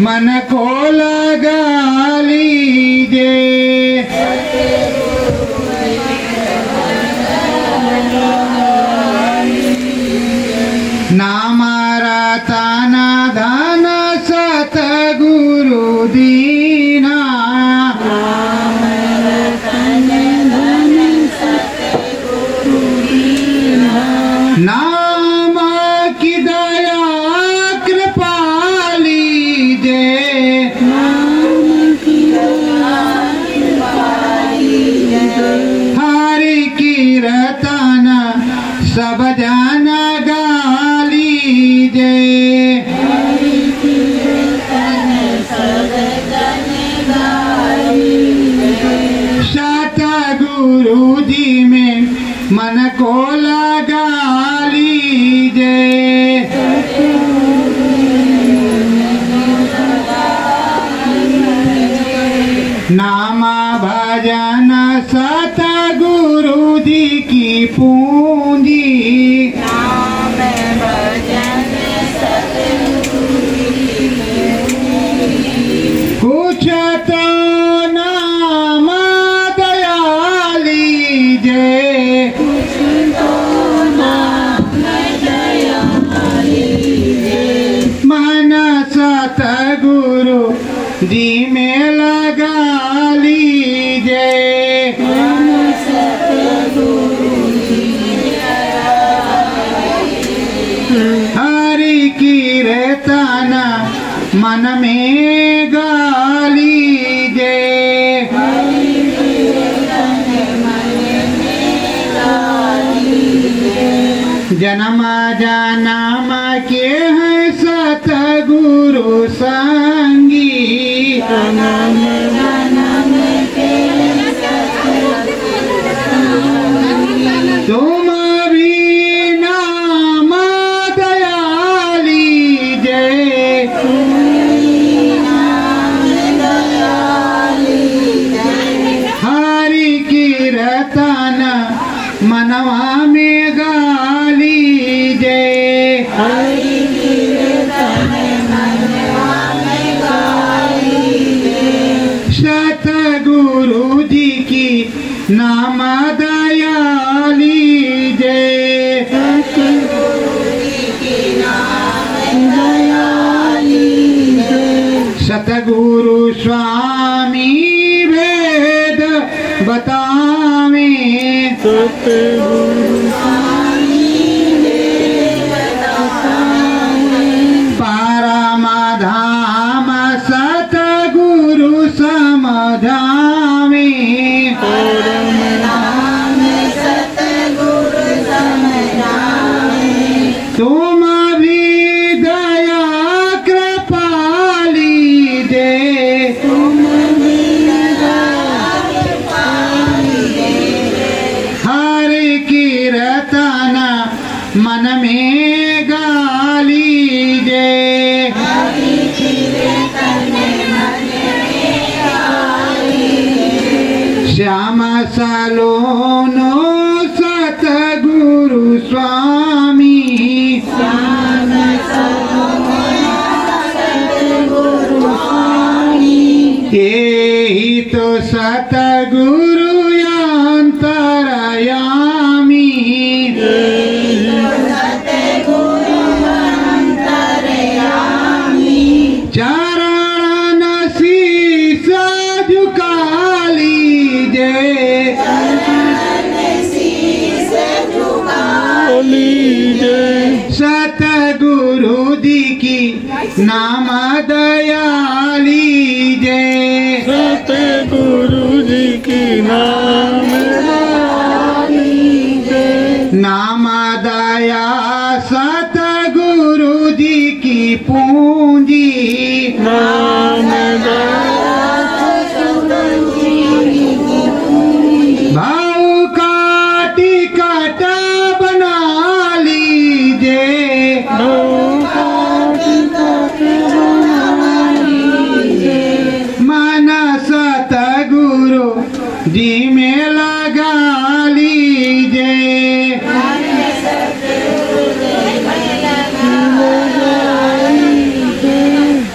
मन को लगा लीजिए। नामारा ताना धन सतगुरु दीना। नाम की दया कृपा लीजिए। हरि कीर्तन सब जन गा लीजिए। सतगुरु जी में मन को लगा लीजिए। नाम भजन सतगुरु जी की पूंजी। कुछ तो नाम दया लीजिए। मन सतगुरु जी में लगा लीजिए। हरि कीर्तन मन में गा लीजिए। जन्म जन्म के हैं सतगुरु संगी। तुम भी नाम दया लीजिए। हरि कीर्तन मनवा में गा लीजिए। सतगुरु जी की नाम दया लीजिए। सतगुरु स्वामी वेद बतावे। परम धाम सतगुरु समझावे। तुम भी दया कृपा लीजिए। हरि कीर्तन मन में गा लीजिए। श्याम सलोनो सतगुरु स्वामी। यही तो सतगुरु अंतरयामी। चरण शीश झुका लीजिए। सतगुरु जी की नाम दया लीजिए। सतगुरु जी की नाम नाम दया सतगुरु जी की पूंजी। नाम भाव का टिकट बना लीजिए। मन सतगुरु जी में लगा लीजिए।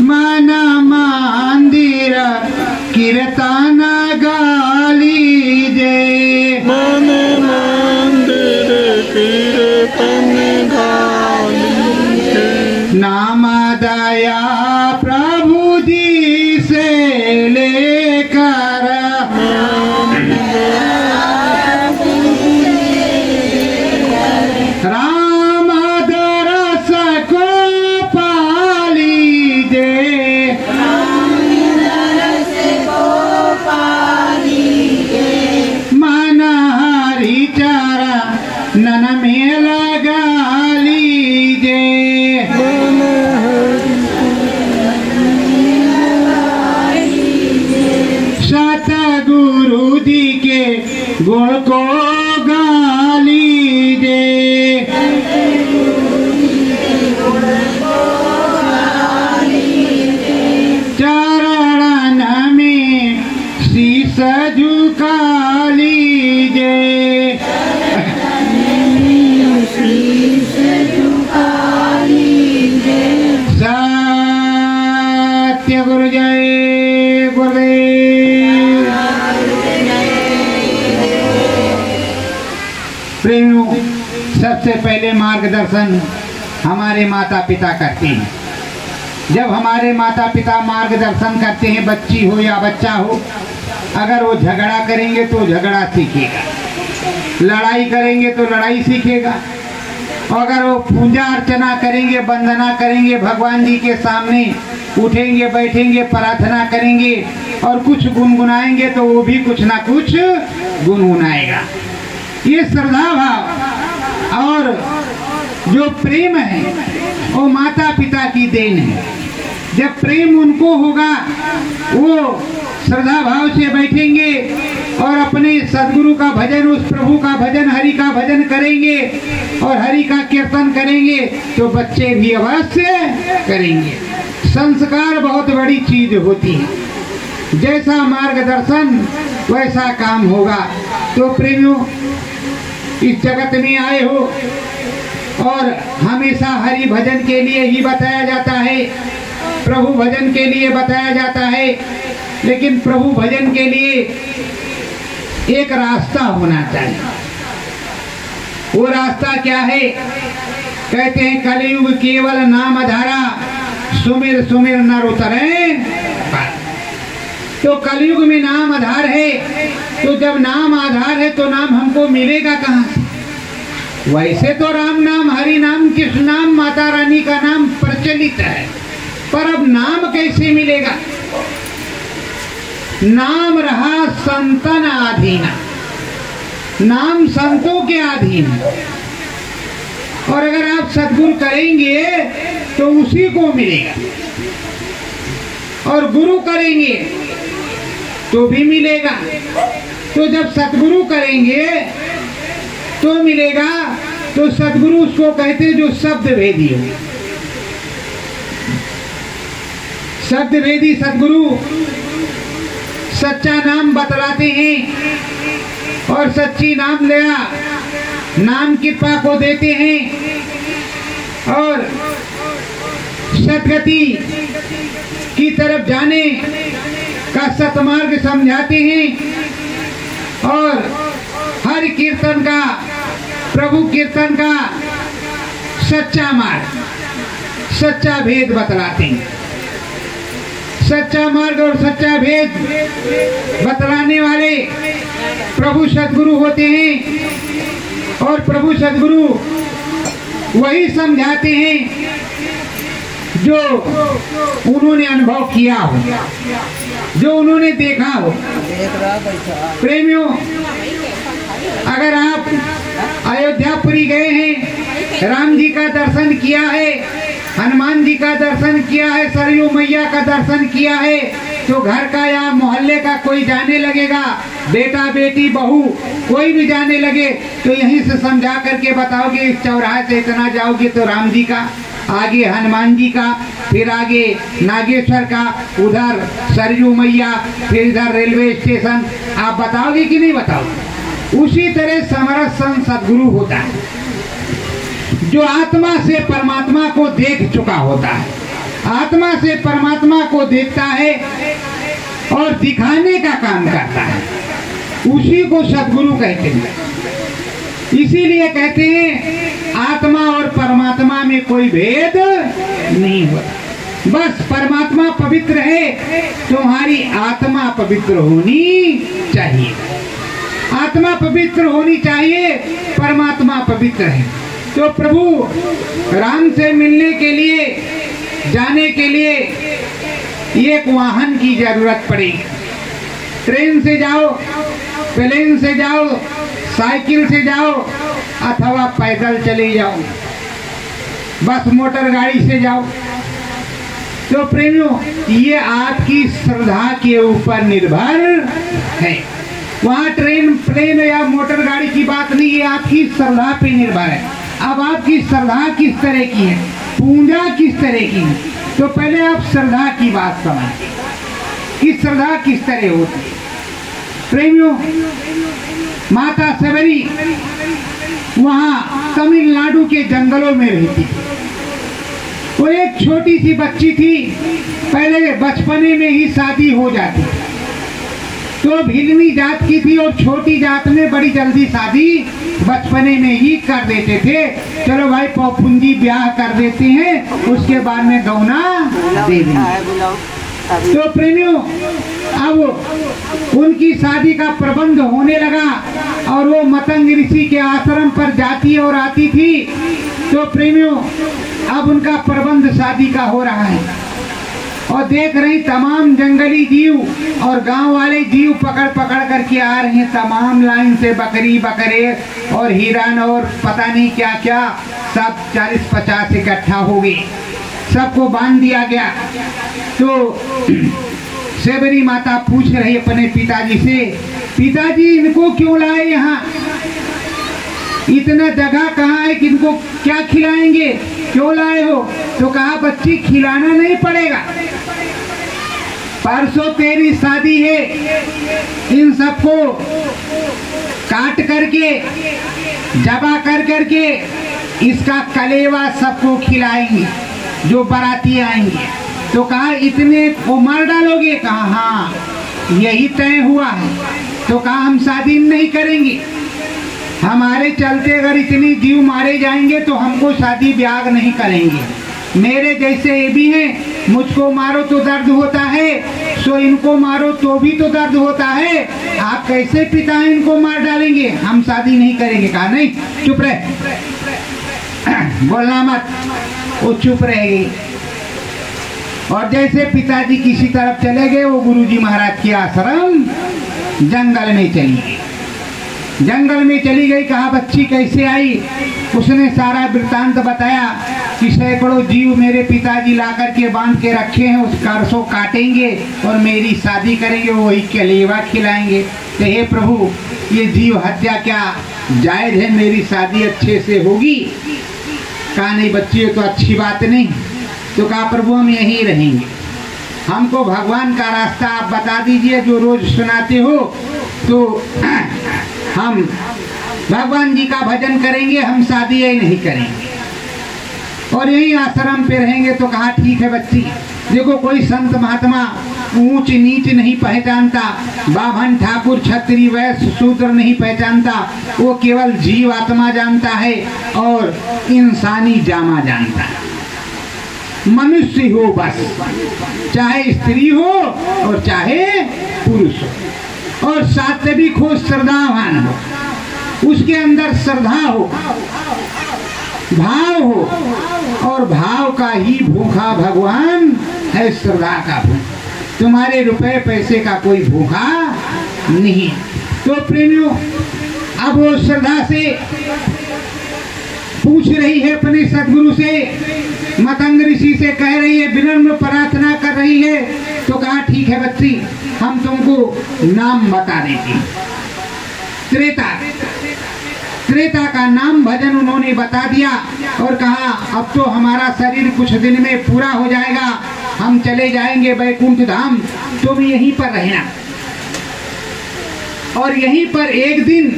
मन नाम दया प्रभु जी से लेकर राम दरस को पाली दे, मन हरि चरणन में लगा लीजे। सतगुरु जी के गुण को गा लीजे। चरणन में शीश झुका लीजे। सत्य गुरु जय गुरुदेव। प्रेमियों, सबसे पहले मार्गदर्शन हमारे माता पिता करते हैं। जब हमारे माता पिता मार्गदर्शन करते हैं, बच्ची हो या बच्चा हो, अगर वो झगड़ा करेंगे तो झगड़ा सीखेगा, लड़ाई करेंगे तो लड़ाई सीखेगा। अगर वो पूजा अर्चना करेंगे, वंदना करेंगे, भगवान जी के सामने उठेंगे बैठेंगे, प्रार्थना करेंगे और कुछ गुनगुनाएंगे तो वो भी कुछ ना कुछ गुनगुनाएगा। ये श्रद्धा भाव और जो प्रेम है वो माता पिता की देन है। जब प्रेम उनको होगा, वो श्रद्धा भाव से बैठेंगे और अपने सदगुरु का भजन, उस प्रभु का भजन, हरि का भजन करेंगे और हरि का कीर्तन करेंगे तो बच्चे भी अवश्य करेंगे। संस्कार बहुत बड़ी चीज होती है, जैसा मार्गदर्शन वैसा काम होगा। तो प्रेमियों, इस जगत में आए हो और हमेशा हरि भजन के लिए ही बताया जाता है, प्रभु भजन के लिए बताया जाता है, लेकिन प्रभु भजन के लिए एक रास्ता होना चाहिए। वो रास्ता क्या है? कहते हैं कलयुग केवल नाम धारा, सुमिर सुमिर नर उतरे। तो कलयुग में नाम आधार है, तो जब नाम आधार है तो नाम हमको मिलेगा कहाँ से? वैसे तो राम नाम, हरि नाम, कृष्ण नाम, माता रानी का नाम प्रचलित है, पर अब नाम कैसे मिलेगा? नाम रहा संतन अधीना, नाम संतों के अधीन। और अगर आप सद्गुरु करेंगे तो उसी को मिलेगा, और गुरु करेंगे तो भी मिलेगा। तो जब सद्गुरु करेंगे तो मिलेगा। तो सद्गुरु उसको कहते जो शब्द भेदी हो। शब्द भेदी सद्गुरु सच्चा नाम बतलाते हैं और सच्ची नाम लिया नाम कृपा को देते हैं और सदगति की तरफ जाने का सतमार्ग समझाते हैं और हर कीर्तन का, प्रभु कीर्तन का सच्चा मार्ग, सच्चा भेद बतलाते हैं। सच्चा मार्ग और सच्चा भेद बतलाने वाले प्रभु सद्गुरु होते हैं और प्रभु सद्गुरु वही समझाते हैं जो उन्होंने अनुभव किया हो, जो उन्होंने देखा हो। प्रेमियों, अगर आप अयोध्यापुरी गए हैं, राम जी का दर्शन किया है, हनुमान जी का दर्शन किया है, सरयू मैया का दर्शन किया है, तो घर का या मोहल्ले का कोई जाने लगेगा, बेटा बेटी बहू कोई भी जाने लगे तो यहीं से समझा करके बताओगे, इस चौराहे से इतना जाओगे तो राम जी का, आगे हनुमान जी का, फिर आगे नागेश्वर का, उधर सरयू मैया, फिर इधर रेलवे स्टेशन। आप बताओगे कि नहीं बताओगे? उसी तरह समरस संत सद्गुरु होता है जो आत्मा से परमात्मा को देख चुका होता है, आत्मा से परमात्मा को देखता है और दिखाने का काम करता है, उसी को सद्गुरु कहते हैं। इसीलिए कहते हैं आत्मा और परमात्मा में कोई भेद नहीं होता। बस परमात्मा पवित्र है, तुम्हारी आत्मा पवित्र होनी चाहिए। आत्मा पवित्र होनी चाहिए, परमात्मा पवित्र है। तो प्रभु राम से मिलने के लिए, जाने के लिए एक वाहन की जरूरत पड़ेगी। ट्रेन से जाओ, प्लेन से जाओ, साइकिल से जाओ, अथवा पैदल चले जाओ, बस मोटर गाड़ी से जाओ। तो प्रेमियों, ये आपकी श्रद्धा के ऊपर निर्भर है। वहाँ ट्रेन, प्लेन या मोटर गाड़ी की बात नहीं है, आपकी श्रद्धा पे निर्भर है। अब आपकी श्रद्धा किस तरह की है, पूजा किस तरह की है, तो पहले आप श्रद्धा की बात समझिए कि श्रद्धा किस तरह होती है। प्रेमियों, माता सबरी वहाँ तमिलनाडु के जंगलों में रहती थी। वो एक छोटी सी बच्ची थी, पहले बचपने में ही शादी हो जाती, तो भिलनी जात की थी और छोटी जात में बड़ी जल्दी शादी बचपने में ही कर देते थे। चलो भाई पौपुंजी ब्याह कर देते हैं, उसके बाद में गौना दे देंगे। तो प्रेमियों, अब उनकी शादी का प्रबंध होने लगा और वो मतंग ऋषि के आश्रम पर जाती और आती थी। तो प्रेमियों, अब उनका प्रबंध शादी का हो रहा है और देख रही तमाम जंगली जीव और गांव वाले जीव पकड़ पकड़ करके आ रहे हैं, तमाम लाइन से बकरी बकरे और हिरन और पता नहीं क्या क्या, सब 40-50 इकट्ठा हो गए, सबको बांध दिया गया। तो सेबरी माता पूछ रही अपने पिताजी से, पिताजी इनको क्यों लाए यहाँ, इतना जगह कहाँ है कि इनको क्या खिलाएंगे, क्यों लाए हो? तो कहा बच्ची खिलाना नहीं पड़ेगा, परसों तेरी शादी है, इन सबको काट करके जबा कर करके इसका कलेवा सबको खिलाएंगे जो बाराती आएंगे। तो कहा इतने को मार डालोगे? कहा हाँ यही तय हुआ है। तो कहा हम शादी नहीं करेंगे, हमारे चलते अगर इतनी जीव मारे जाएंगे तो हमको शादी ब्याह नहीं करेंगे। मेरे जैसे ये भी हैं, मुझको मारो तो दर्द होता है, सो इनको मारो तो भी तो दर्द होता है, आप कैसे पिता हैं इनको मार डालेंगे, हम शादी नहीं करेंगे। कहा नहीं, चुप रहे, बोलना मत। वो चुप रह गई और जैसे पिताजी किसी तरफ चले गए, वो गुरुजी महाराज के आश्रम जंगल में चली गई। जंगल में चली गई, कहा बच्ची कैसे आई? उसने सारा वृत्तांत बताया कि सैकड़ों जीव मेरे पिताजी ला करके बांध के रखे हैं, उस करसों काटेंगे और मेरी शादी करेंगे, वही कलेवा खिलाएंगे। तो हे प्रभु, ये जीव हत्या क्या जायज है? मेरी शादी अच्छे से होगी? कहा नहीं बच्ची, ये तो अच्छी बात नहीं। तो कहा प्रभु हम यहीं रहेंगे, हमको भगवान का रास्ता आप बता दीजिए जो रोज सुनाते हो, तो हम भगवान जी का भजन करेंगे, हम शादी नहीं करेंगे और यही आश्रम पे रहेंगे। तो कहा ठीक है बच्ची, देखो कोई संत महात्मा ऊंच नीच नहीं पहचानता, बाभन ठाकुर क्षत्रिय वैश्य शूद्र नहीं पहचानता, वो केवल जीव आत्मा जानता है और इंसानी जामा जानता है। मनुष्य हो बस, चाहे स्त्री हो और चाहे पुरुष हो, और सात्विक हो, श्रद्धावान हो, उसके अंदर श्रद्धा हो, भाव हो, और भाव का ही भूखा भगवान है, श्रद्धा का भूखा। तुम्हारे रुपए पैसे का कोई भूखा नहीं। तो प्रेमियों, अब वो श्रद्धा से पूछ रही है अपने सदगुरु से, मतंग ऋषि से कह रही है, विनम्र प्रार्थना कर रही है। तो कहा ठीक है बच्ची, हम तुमको नाम बता देती। त्रेता का नाम भजन उन्होंने बता दिया और कहा अब तो हमारा शरीर कुछ दिन में पूरा हो जाएगा, हम चले जाएंगे बैकुंठ धाम, तुम यहीं पर रहना। और यहीं पर एक दिन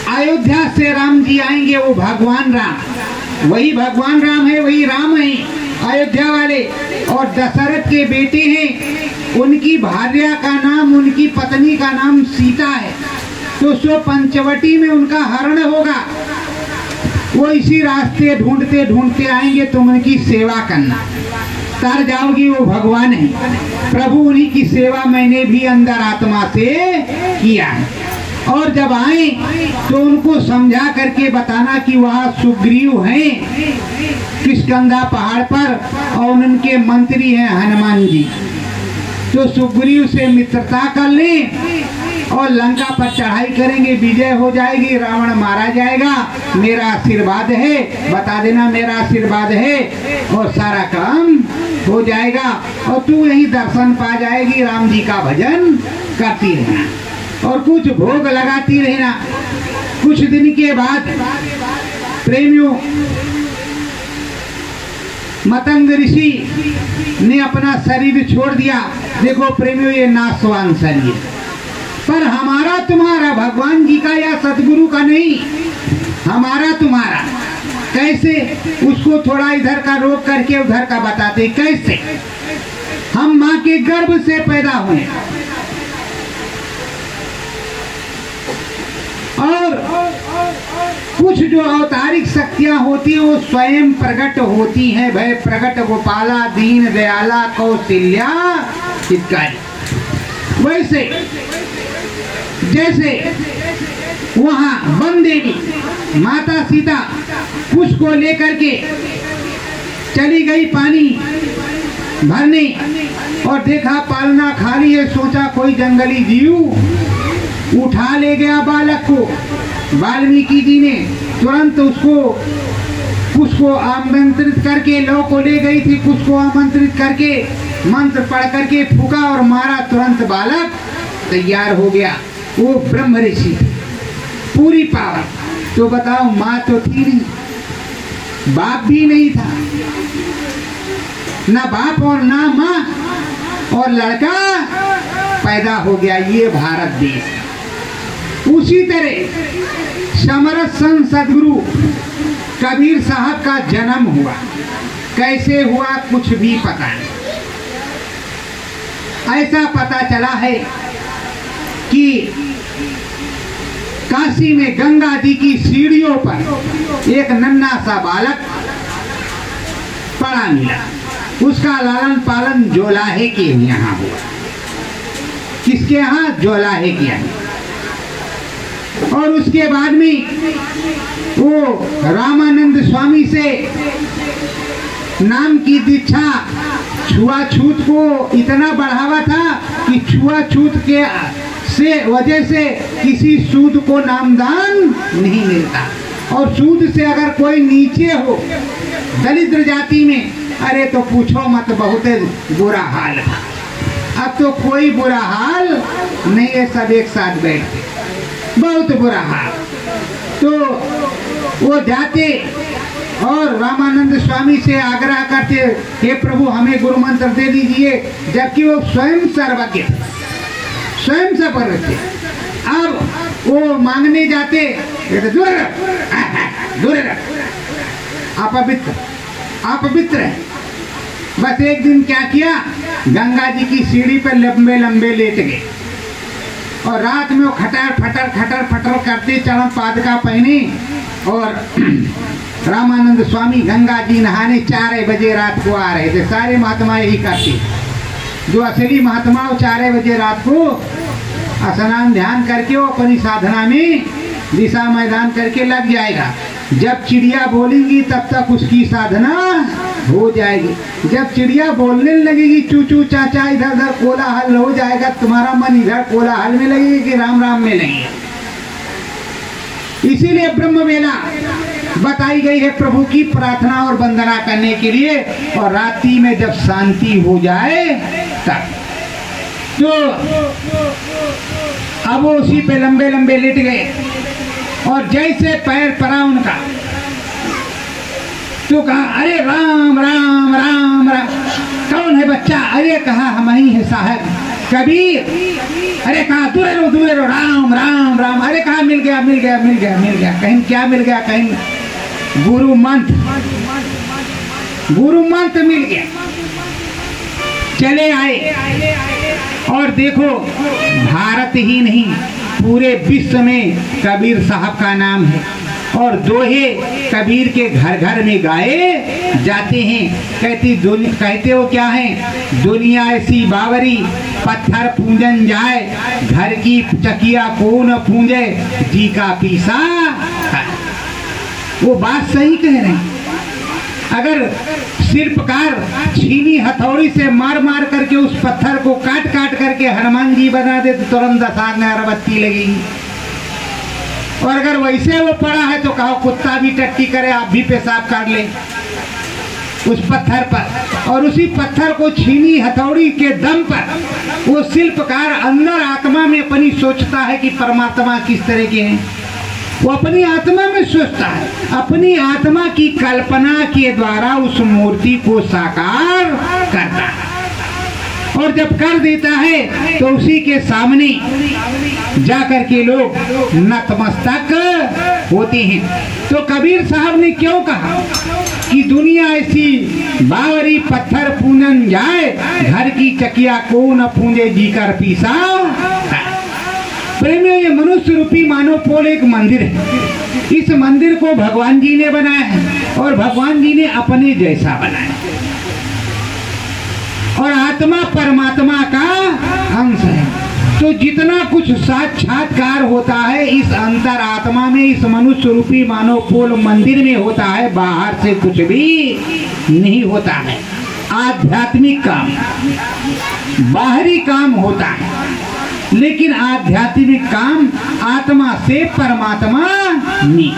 अयोध्या से राम जी आएंगे, वो भगवान राम, वही भगवान राम है, वही राम है अयोध्या वाले, और दशरथ के बेटे हैं। उनकी भार्या का नाम, उनकी पत्नी का नाम सीता है। तो सो पंचवटी में उनका हरण होगा। वो इसी रास्ते ढूंढते ढूंढते आएंगे, तुम उनकी सेवा करना। तर जाओगी वो भगवान है, प्रभु उन्हीं की सेवा मैंने भी अंदर आत्मा से किया है। और जब आए तो उनको समझा करके बताना कि वहाँ सुग्रीव हैं किष्किंधा पहाड़ पर, और उनके मंत्री हैं हनुमान जी। तो सुग्रीव से मित्रता कर लें और लंका पर चढ़ाई करेंगे, विजय हो जाएगी, रावण मारा जाएगा। मेरा आशीर्वाद है, बता देना मेरा आशीर्वाद है, और सारा काम हो जाएगा। और तू यही दर्शन पा जाएगी, राम जी का भजन करती रहना और कुछ भोग लगाती रहना। कुछ दिन के बाद प्रेमियों, मतंग ऋषि ने अपना शरीर छोड़ दिया। देखो प्रेमियों, ये नाशवान शरीर, पर हमारा तुम्हारा, भगवान जी का या सतगुरु का नहीं, हमारा तुम्हारा। कैसे? उसको थोड़ा इधर का रोक करके उधर का बताते। कैसे? हम माँ के गर्भ से पैदा हुए और कुछ जो अवतारिक शक्तियां होती हैं वो स्वयं प्रकट होती हैं। भय प्रकट गोपाला दीन दयाला कौशल्या इत्यादि। वैसे जैसे वहां वन देवी माता सीता कुछ को लेकर के चली गई पानी भरने, और देखा पालना खाली है, सोचा कोई जंगली जीव उठा ले गया बालक को। वाल्मीकि जी ने तुरंत उसको आमंत्रित करके, लौ को ले गई थी, कुछ को आमंत्रित करके मंत्र पढ़ करके फूका और मारा, तुरंत बालक तैयार हो गया। वो ब्रह्म ऋषि पूरी पावर। तो बताओ, माँ तो थी नहीं, बाप भी नहीं था, ना बाप और ना माँ, और लड़का पैदा हो गया। ये भारत देश। उसी तरह समरस संत सदगुरु कबीर साहब का जन्म हुआ। कैसे हुआ कुछ भी पता नहीं। ऐसा पता चला है कि काशी में गंगा जी की सीढ़ियों पर एक नन्हा सा बालक पड़ा मिला। उसका लालन पालन जोलाहे के यहाँ हुआ। किसके यहाँ? जोलाहे के यहाँ। और उसके बाद में वो रामानंद स्वामी से नाम की दीक्षा, छुआछूत को इतना बढ़ावा था कि छुआछूत के से वजह से किसी सूद को नामदान नहीं मिलता। और सूद से अगर कोई नीचे हो दलिद्र जाति में, अरे तो पूछो मत, बहुत बुरा हाल था। अब तो कोई बुरा हाल नहीं है, सब एक साथ बैठते, बहुत बुरा हाल। तो वो जाते और रामानंद स्वामी से आग्रह करते, हे प्रभु हमें गुरु मंत्र दे दीजिए, जबकि वो स्वयं सर्वज्ञ, स्वयं से पर थे। अब वो मांगने जाते, दूर अपवित्र अपवित्र है। बस एक दिन क्या किया, गंगा जी की सीढ़ी पर लंबे लंबे लेट गए और रात में वो खटर फटर खटर फटर करते, चरण पादुका पहने। और रामानंद स्वामी गंगा जी नहाने 4 बजे रात को आ रहे थे। सारे महात्मा यही करते, जो असली महात्मा 4 बजे रात को स्नान ध्यान करके वो अपनी साधना में दिशा मैदान करके लग जाएगा। जब चिड़िया बोलेंगी तब तक उसकी साधना हो जाएगी। जब चिड़िया बोलने लगेगी चू चू चाचा, इधर उधर कोलाहल हो जाएगा, तुम्हारा मन इधर कोलाहल में लगेगा कि राम राम में लगेगा। इसीलिए ब्रह्म वेला बताई गई है प्रभु की प्रार्थना और वंदना करने के लिए, और रात्रि में जब शांति हो जाए तब। तो अब वो उसी पे लंबे लंबे लेट गए और जैसे पैर पड़ा उनका तो कहा, अरे राम राम राम राम। कौन है बच्चा? अरे कहा हम ही है साहब कबीर। अरे कहा दूरे रो राम राम राम। अरे कहा मिल गया मिल गया मिल गया मिल गया। कहीं क्या मिल गया? कहीं गुरु मंत्र मिल गया। चले आए और देखो, भारत ही नहीं पूरे विश्व में कबीर साहब का नाम है और दोहे कबीर के घर घर में गाए जाते हैं। कहते हो क्या है, दुनिया ऐसी बावरी पत्थर पूजन जाए, घर की चकिया को न पूजे जी का पीसा। वो बात सही कह रहे हैं। अगर शिल्पकार छीनी हथौड़ी से मार मार करके उस पत्थर को काट काट करके हनुमान जी बना दे तो तुरंत 10 आग में अगरबत्ती लगेगी। और अगर वैसे वो पड़ा है तो कहो कुत्ता भी टट्टी करे, आप भी पेशाब काट ले उस पत्थर पर। और उसी पत्थर को छीनी हथौड़ी के दम पर वो शिल्पकार अंदर आत्मा में अपनी सोचता है कि परमात्मा किस तरह के हैं। वो अपनी आत्मा में सोचता है, अपनी आत्मा की कल्पना के द्वारा उस मूर्ति को साकार करता है। और जब कर देता है तो उसी के सामने जाकर के लोग नतमस्तक होते हैं। तो कबीर साहब ने क्यों कहा कि दुनिया ऐसी बावरी पत्थर पूजन जाए, घर की चकिया को न पूंजे जी कर पीसा। प्रेमियों, ये मनुष्य रूपी मानव पोल एक मंदिर है। इस मंदिर को भगवान जी ने बनाया है और भगवान जी ने अपने जैसा बनाया। और आत्मा परमात्मा का अंश है। तो जितना कुछ साक्षात्कार होता है इस अंतर आत्मा में, इस मनुष्य रूपी मानव पोल मंदिर में होता है, बाहर से कुछ भी नहीं होता है। आध्यात्मिक काम, बाहरी काम होता है, लेकिन आध्यात्मिक काम आत्मा से परमात्मा नहीं।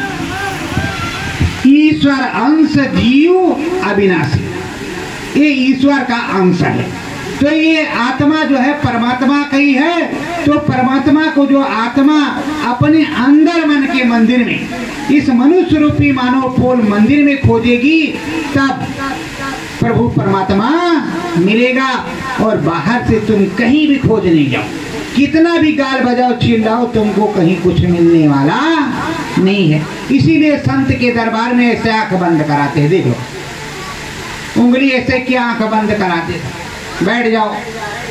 ईश्वर अंश जीव अविनाशी, ये ईश्वर का अंश है। तो ये आत्मा जो है परमात्मा का ही है। तो परमात्मा को जो आत्मा अपने अंदर मन के मंदिर में, इस मनुष्य रूपी मानव पोल मंदिर में खोजेगी, तब प्रभु परमात्मा मिलेगा। और बाहर से तुम कहीं भी खोज नहीं जाओ, कितना भी गाल बजाओ चिल्लाओ, तुमको कहीं कुछ मिलने वाला नहीं है। इसीलिए संत के दरबार में ऐसे आंख बंद कराते हैं। देखो, उंगली ऐसे क्या आंख बंद कराते, बैठ जाओ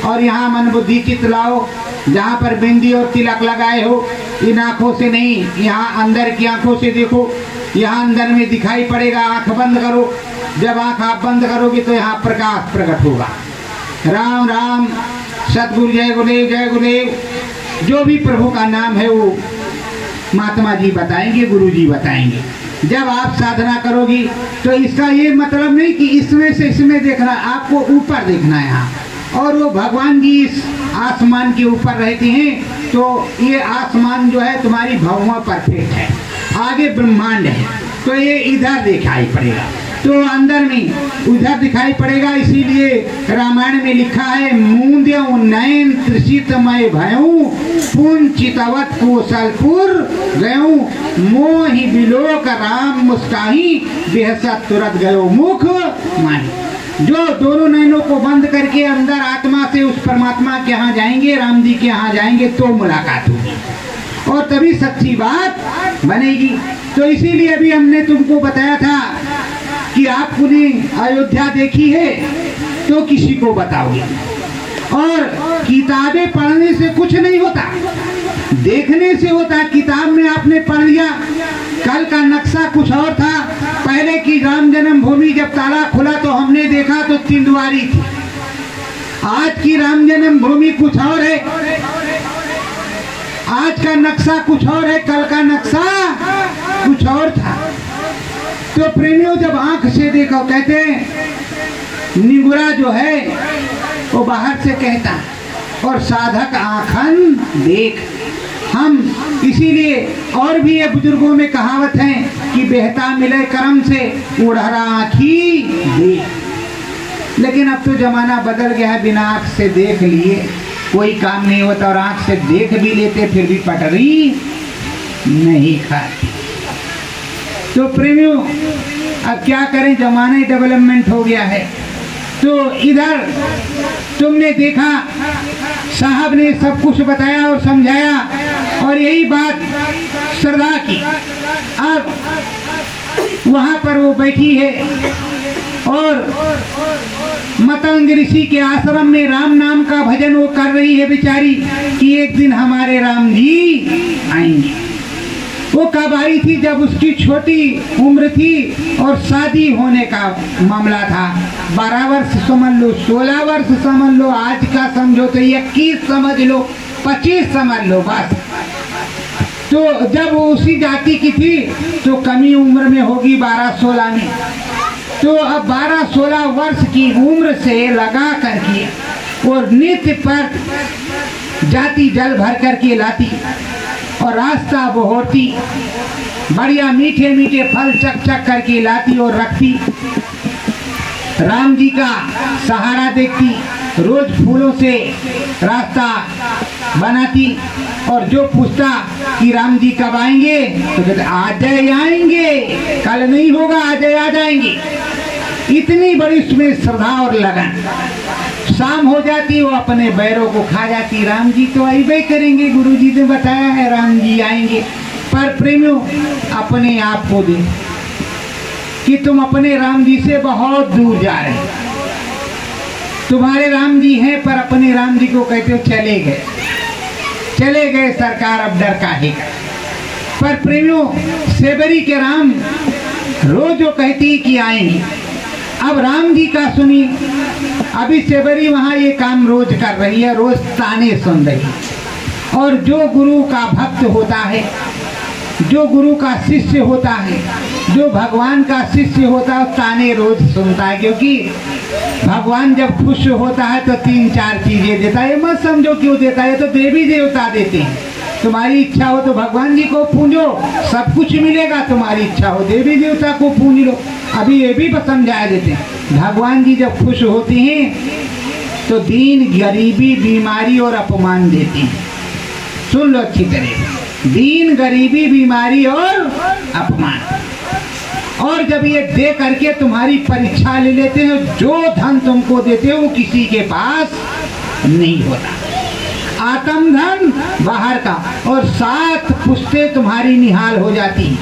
और यहाँ मन बुद्धि चित्त लाओ। जहाँ पर बिंदी और तिलक लगाए हो, इन आंखों से नहीं, यहाँ अंदर की आंखों से देखो। यहाँ अंदर में दिखाई पड़ेगा, आंख बंद करो। जब आंख आप बंद करोगे तो यहाँ प्रकाश प्रकट होगा। राम राम, सतगुरु जय गुरुदेव, जय गुरुदेव। जो भी प्रभु का नाम है वो महात्मा जी बताएंगे, गुरु जी बताएंगे। जब आप साधना करोगी तो इसका ये मतलब नहीं कि इसमें से इसमें देखना, आपको ऊपर देखना है यहाँ। और वो भगवान जी इस आसमान के ऊपर रहते हैं। तो ये आसमान जो है तुम्हारी भवों परफेक्ट है, आगे ब्रह्मांड है, तो ये इधर दिखाई पड़ेगा, तो अंदर में उधर दिखाई पड़ेगा। इसीलिए रामायण में लिखा है, मूंद्यऊ नयन त्रिषितमय भयऊ, पुंचितवत कौशलपुर गयऊ, मोहि बिलोक राम मुस्काही, बेहसत तुरत गयो मुख माही। जो दोनों नयनों को बंद करके अंदर आत्मा से उस परमात्मा के यहाँ जाएंगे, राम जी के यहाँ जाएंगे, तो मुलाकात होगी और तभी सच्ची बात बनेगी। तो इसीलिए अभी हमने तुमको बताया था कि आपने अयोध्या देखी है तो किसी को बताओगे। और किताबें पढ़ने से कुछ नहीं होता, देखने से होता। किताब में आपने पढ़ लिया, कल का नक्शा कुछ और था। पहले की राम जन्मभूमि जब ताला खुला तो हमने देखा तो तिंदुआरी थी। आज की राम जन्मभूमि कुछ और है, आज का नक्शा कुछ और है, कल का नक्शा कुछ और था। तो प्रेमियों, जब आंख से देखो, कहते हैं निगुरा जो है वो बाहर से कहता है और साधक आंखन देख। हम इसीलिए, और भी ये बुजुर्गों में कहावत है कि बेहता मिले कर्म से उड़हरा आँखी देख। लेकिन अब तो जमाना बदल गया है, बिना आंख से देख लिए कोई काम नहीं होता, और आंख से देख भी लेते फिर भी पटरी नहीं खाती। तो प्रेमियों, अब क्या करें, जमाने डेवलपमेंट हो गया है। तो इधर तुमने देखा, साहब ने सब कुछ बताया और समझाया, और यही बात श्रद्धा की। अब वहां पर वो बैठी है और एकंग ऋषि के आश्रम में राम नाम का भजन वो कर रही है बेचारी कि एक दिन हमारे राम जी आएंगे। वो कब आई थी? जब उसकी छोटी उम्र थी और शादी होने का मामला था। 12 वर्ष समझ लो, 16 वर्ष समझ लो, आज का समझो तो 21 समझ लो, 25 समझ लो बस। तो जब वो उसी जाति की थी तो कमी उम्र में होगी 12-16 में। तो अब 12-16 वर्ष की उम्र से लगा करके और नित्य पर जाति जल भर करके लाती और रास्ता बहोरती, बढ़िया मीठे मीठे फल चक चक करके लाती और रखती। राम जी का सहारा देखती, रोज फूलों से रास्ता बनाती और जो पूछता कि राम जी कब आएंगे तो कहते आज आएंगे, कल नहीं होगा, आज आ जाएंगे। इतनी बड़ी उसमें श्रद्धा और लगन। शाम हो जाती वो अपने बैरों को खा जाती, राम जी तो आइबे करेंगे, गुरु जी ने बताया है राम जी आएंगे। पर प्रेमियों अपने आप को दे कि तुम अपने राम जी से बहुत दूर जा रहे हो। तुम्हारे राम जी हैं पर अपने राम जी को कहते हो चले गए, चले गए सरकार, अब डर काहे का। पर प्रेमियों सेवरी के राम रोज वो कहती कि आएंगे। अब राम जी का सुनी, अभी सेवरी वहां ये काम रोज कर रही है, रोज ताने सुन रही है। और जो गुरु का भक्त होता है, जो गुरु का शिष्य होता है, जो भगवान का शिष्य होता है, ताने रोज सुनता है। क्योंकि भगवान जब खुश होता है तो 3-4 चीजें देता है। मत समझो क्यों देता है, तो देवी देवता देते हैं। तुम्हारी इच्छा हो तो भगवान जी को पूजो, सब कुछ मिलेगा। तुम्हारी इच्छा हो देवी देवता को पूज लो। अभी ये भी समझा देते हैं, भगवान जी जब खुश होते हैं तो दीन, गरीबी, बीमारी और अपमान देते हैं। सुन लो अच्छी तरह, दीन, गरीबी, बीमारी और अपमान। और जब ये दे करके तुम्हारी परीक्षा ले लेते हैं, जो धन तुमको देते हो वो किसी के पास नहीं होता। आत्म धन बाहर का, और 7 पुश्तें तुम्हारी निहाल हो जाती हैं,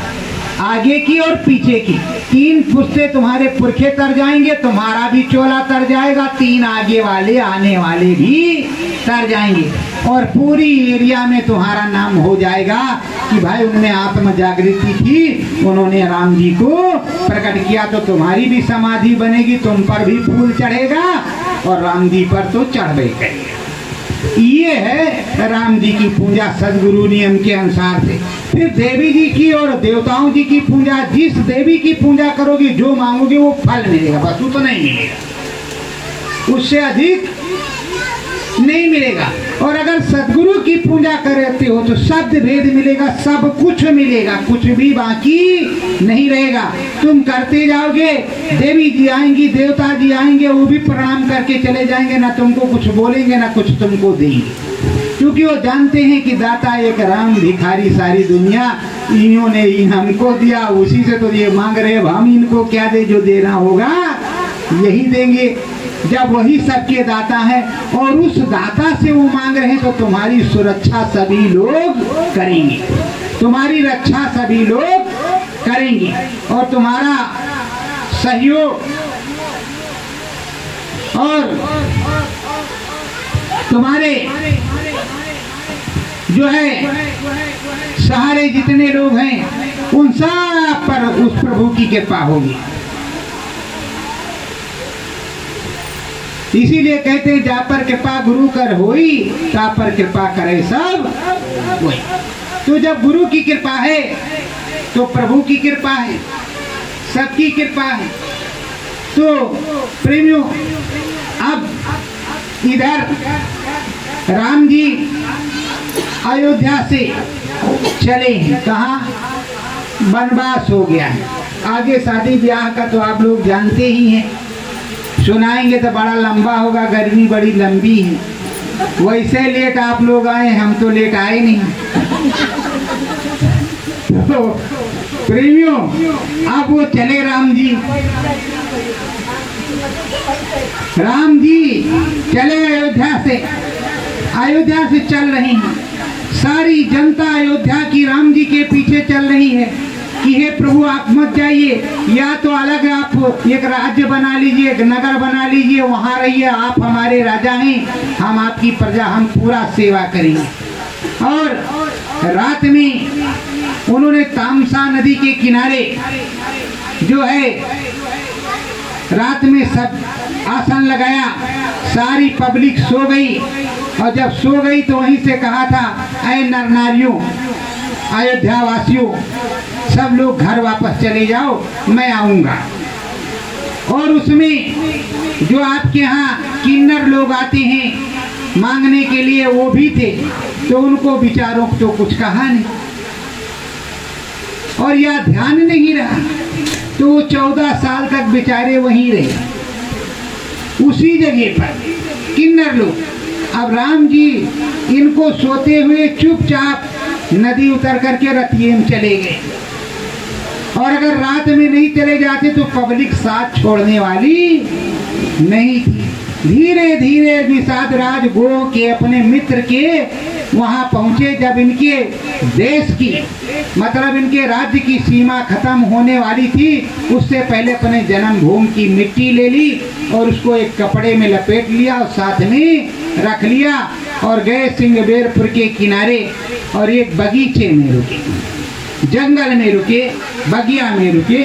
आगे की और पीछे की। 3 पुश्तें तुम्हारे पुरखे तर जाएंगे, तुम्हारा भी चोला तर जाएगा, 3 आगे वाले आने वाले भी तर जाएंगे। और पूरी एरिया में तुम्हारा नाम हो जाएगा कि भाई उनमें आत्म जागृति थी, उन्होंने राम जी को प्रकट किया। तो तुम्हारी भी समाधि बनेगी, तुम पर भी फूल चढ़ेगा और राम जी पर तो चढ़ करेगा। ये है राम जी की पूजा सदगुरु नियम के अनुसार से। फिर देवी जी की और देवताओं जी की पूजा, जिस देवी की पूजा करोगे जो मांगोगे वो फल मिलेगा, बस उतना नहीं मिलेगा, उससे अधिक नहीं मिलेगा। और अगर सदगुरु की पूजा करते हो तो शब्द भेद मिलेगा, सब कुछ मिलेगा, कुछ भी बाकी नहीं रहेगा। तुम करते जाओगे, देवी जी आएंगी, देवता जी आएंगे, वो भी प्रणाम करके चले जाएंगे, ना तुमको कुछ बोलेंगे ना कुछ तुमको देंगे। क्योंकि वो जानते हैं कि दाता एक राम, भिखारी सारी दुनिया, इन्होंने हमको दिया, उसी से तो ये मांग रहे, हम इनको क्या दे, जो देना होगा यही देंगे। जब वही सबके दाता है और उस दाता से वो मांग रहे हैं तो तुम्हारी सुरक्षा सभी लोग करेंगे, तुम्हारी रक्षा सभी लोग करेंगे और तुम्हारा सहयोग और तुम्हारे जो है सहारे जितने लोग हैं उन सब पर उस प्रभु की कृपा होगी। इसीलिए कहते हैं जा पर कृपा गुरु कर होई, ता पर कृपा करे सब वही। तो जब गुरु की कृपा है तो प्रभु की कृपा है, सबकी कृपा है। तो प्रेमियों अब इधर राम जी अयोध्या से चले हैं, कहाँ? वनवास हो गया है। आगे शादी ब्याह का तो आप लोग जानते ही हैं, सुनाएंगे तो बड़ा लंबा होगा, गर्मी बड़ी लंबी है। वैसे लेट आप लोग आए, हम तो लेट आए नहीं। तो प्रेमियों अब वो चले राम जी, राम जी चले अयोध्या से चल रही हैं। सारी जनता अयोध्या की राम जी के पीछे चल रही है कि हे प्रभु आप मत जाइए, या तो अलग आप एक राज्य बना लीजिए, एक नगर बना लीजिए, वहाँ रहिए, आप हमारे राजा हैं, हम आपकी प्रजा, हम पूरा सेवा करेंगे। और रात में उन्होंने तामसा नदी के किनारे जो है रात में सब आसन लगाया, सारी पब्लिक सो गई, और जब सो गई तो वहीं से कहा था, ऐ नर नारियों, अयोध्या वासियों, सब लोग घर वापस चले जाओ, मैं आऊंगा। और उसमें जो आपके यहाँ किन्नर लोग आते हैं मांगने के लिए, वो भी थे, तो उनको बेचारों को तो कुछ कहा नहीं, और यह ध्यान नहीं रहा, तो वो 14 साल तक बेचारे वहीं रहे उसी जगह पर किन्नर लोग। अब राम जी इनको सोते हुए चुपचाप नदी उतर करके रतिये में चले गए, और अगर रात में नहीं चले जाते तो पब्लिक साथ छोड़ने वाली नहीं थी। धीरे धीरे विषाद राज गो के अपने मित्र के वहां पहुंचे। जब इनके देश की मतलब इनके राज्य की सीमा खत्म होने वाली थी, उससे पहले अपने जन्मभूमि की मिट्टी ले ली और उसको एक कपड़े में लपेट लिया और साथ में रख लिया, और गए सिंहबेरपुर के किनारे, और एक बगीचे में रुके, जंगल में रुके, बगिया में रुके,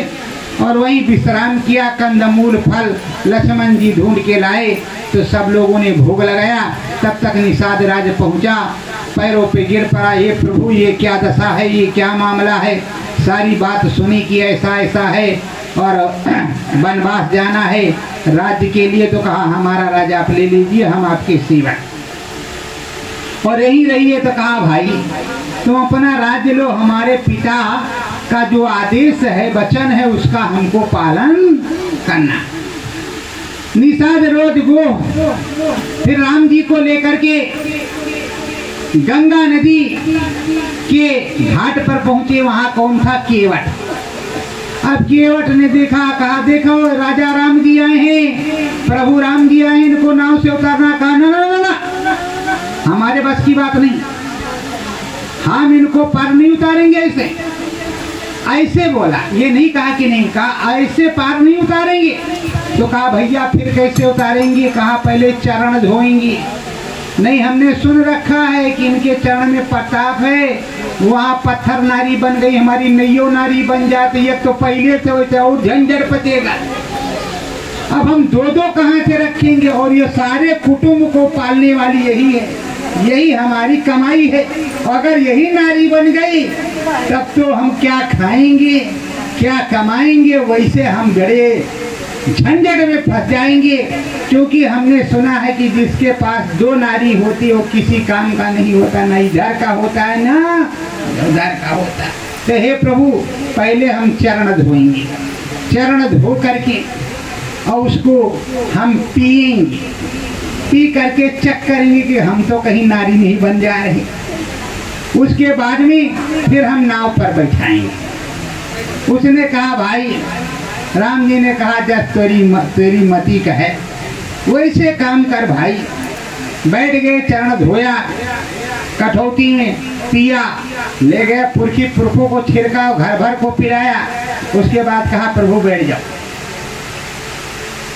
और वहीं विश्राम किया। कंदमूल फल लक्ष्मण जी ढूंढ के लाए, तो सब लोगों ने भोग लगाया। तब तक निषाद राज पहुंचा, पैरों पे गिर पड़ा, ये प्रभु ये क्या दशा है, ये क्या मामला है। सारी बात सुनी कि ऐसा ऐसा है और वनवास जाना है राज्य के लिए। तो कहा हमारा राजा आप ले लीजिए, हम आपके सेवक, और यहीं रहिए। तो कहा भाई तुम अपना राज्य लो, हमारे पिता का जो आदेश है, वचन है, उसका हमको पालन करना। निषाद रोज गो फिर राम जी को लेकर के गंगा नदी के घाट पर पहुंचे। वहां कौन था? केवट। अब केवट ने देखा, कहा देखो राजा राम जी आए हैं, प्रभु राम जी आए हैं, इनको नाव से उतारना। कहा ना ना ना ना, हमारे बस की बात नहीं, हम इनको पार नहीं उतारेंगे। ऐसे ऐसे बोला, ये नहीं कहा कि नहीं, कहा ऐसे पार नहीं उतारेंगे। तो कहा भैया फिर कैसे उतारेंगे? कहा पहले चरण धोएंगे। नहीं, हमने सुन रखा है कि इनके चरण में प्रताप है, वहाँ पत्थर नारी बन गई, हमारी नैयो नारी बन जाती है, तो पहले से वैसे और झंझट पचेगा। अब हम दो दो कहाँ से रखेंगे? और ये सारे कुटुंब को पालने वाली यही है, यही हमारी कमाई है। अगर यही नारी बन गई तब तो हम क्या खाएंगे, क्या कमाएंगे? वैसे हम बड़े झंझट में फंस जाएंगे। क्योंकि हमने सुना है कि जिसके पास दो नारी होती है वो किसी काम का नहीं होता, ना इधर का होता है ना उधर का होता है। तो हे प्रभु पहले हम चरण धोएंगे, चरण धो करके और उसको हम पिएंगे, पी करके चेक करेंगे कि हम तो कहीं नारी नहीं बन जा रहे। उसके बाद में फिर हम नाव पर बैठाएंगे। उसने कहा भाई, राम जी ने कहा जब तेरी मति का है वैसे काम कर भाई। बैठ गए, चरण धोया, कठौती में पिया, ले गए पुरखी पुरखों को छिड़का, घर भर को पिलाया। उसके बाद कहा प्रभु बैठ जाओ,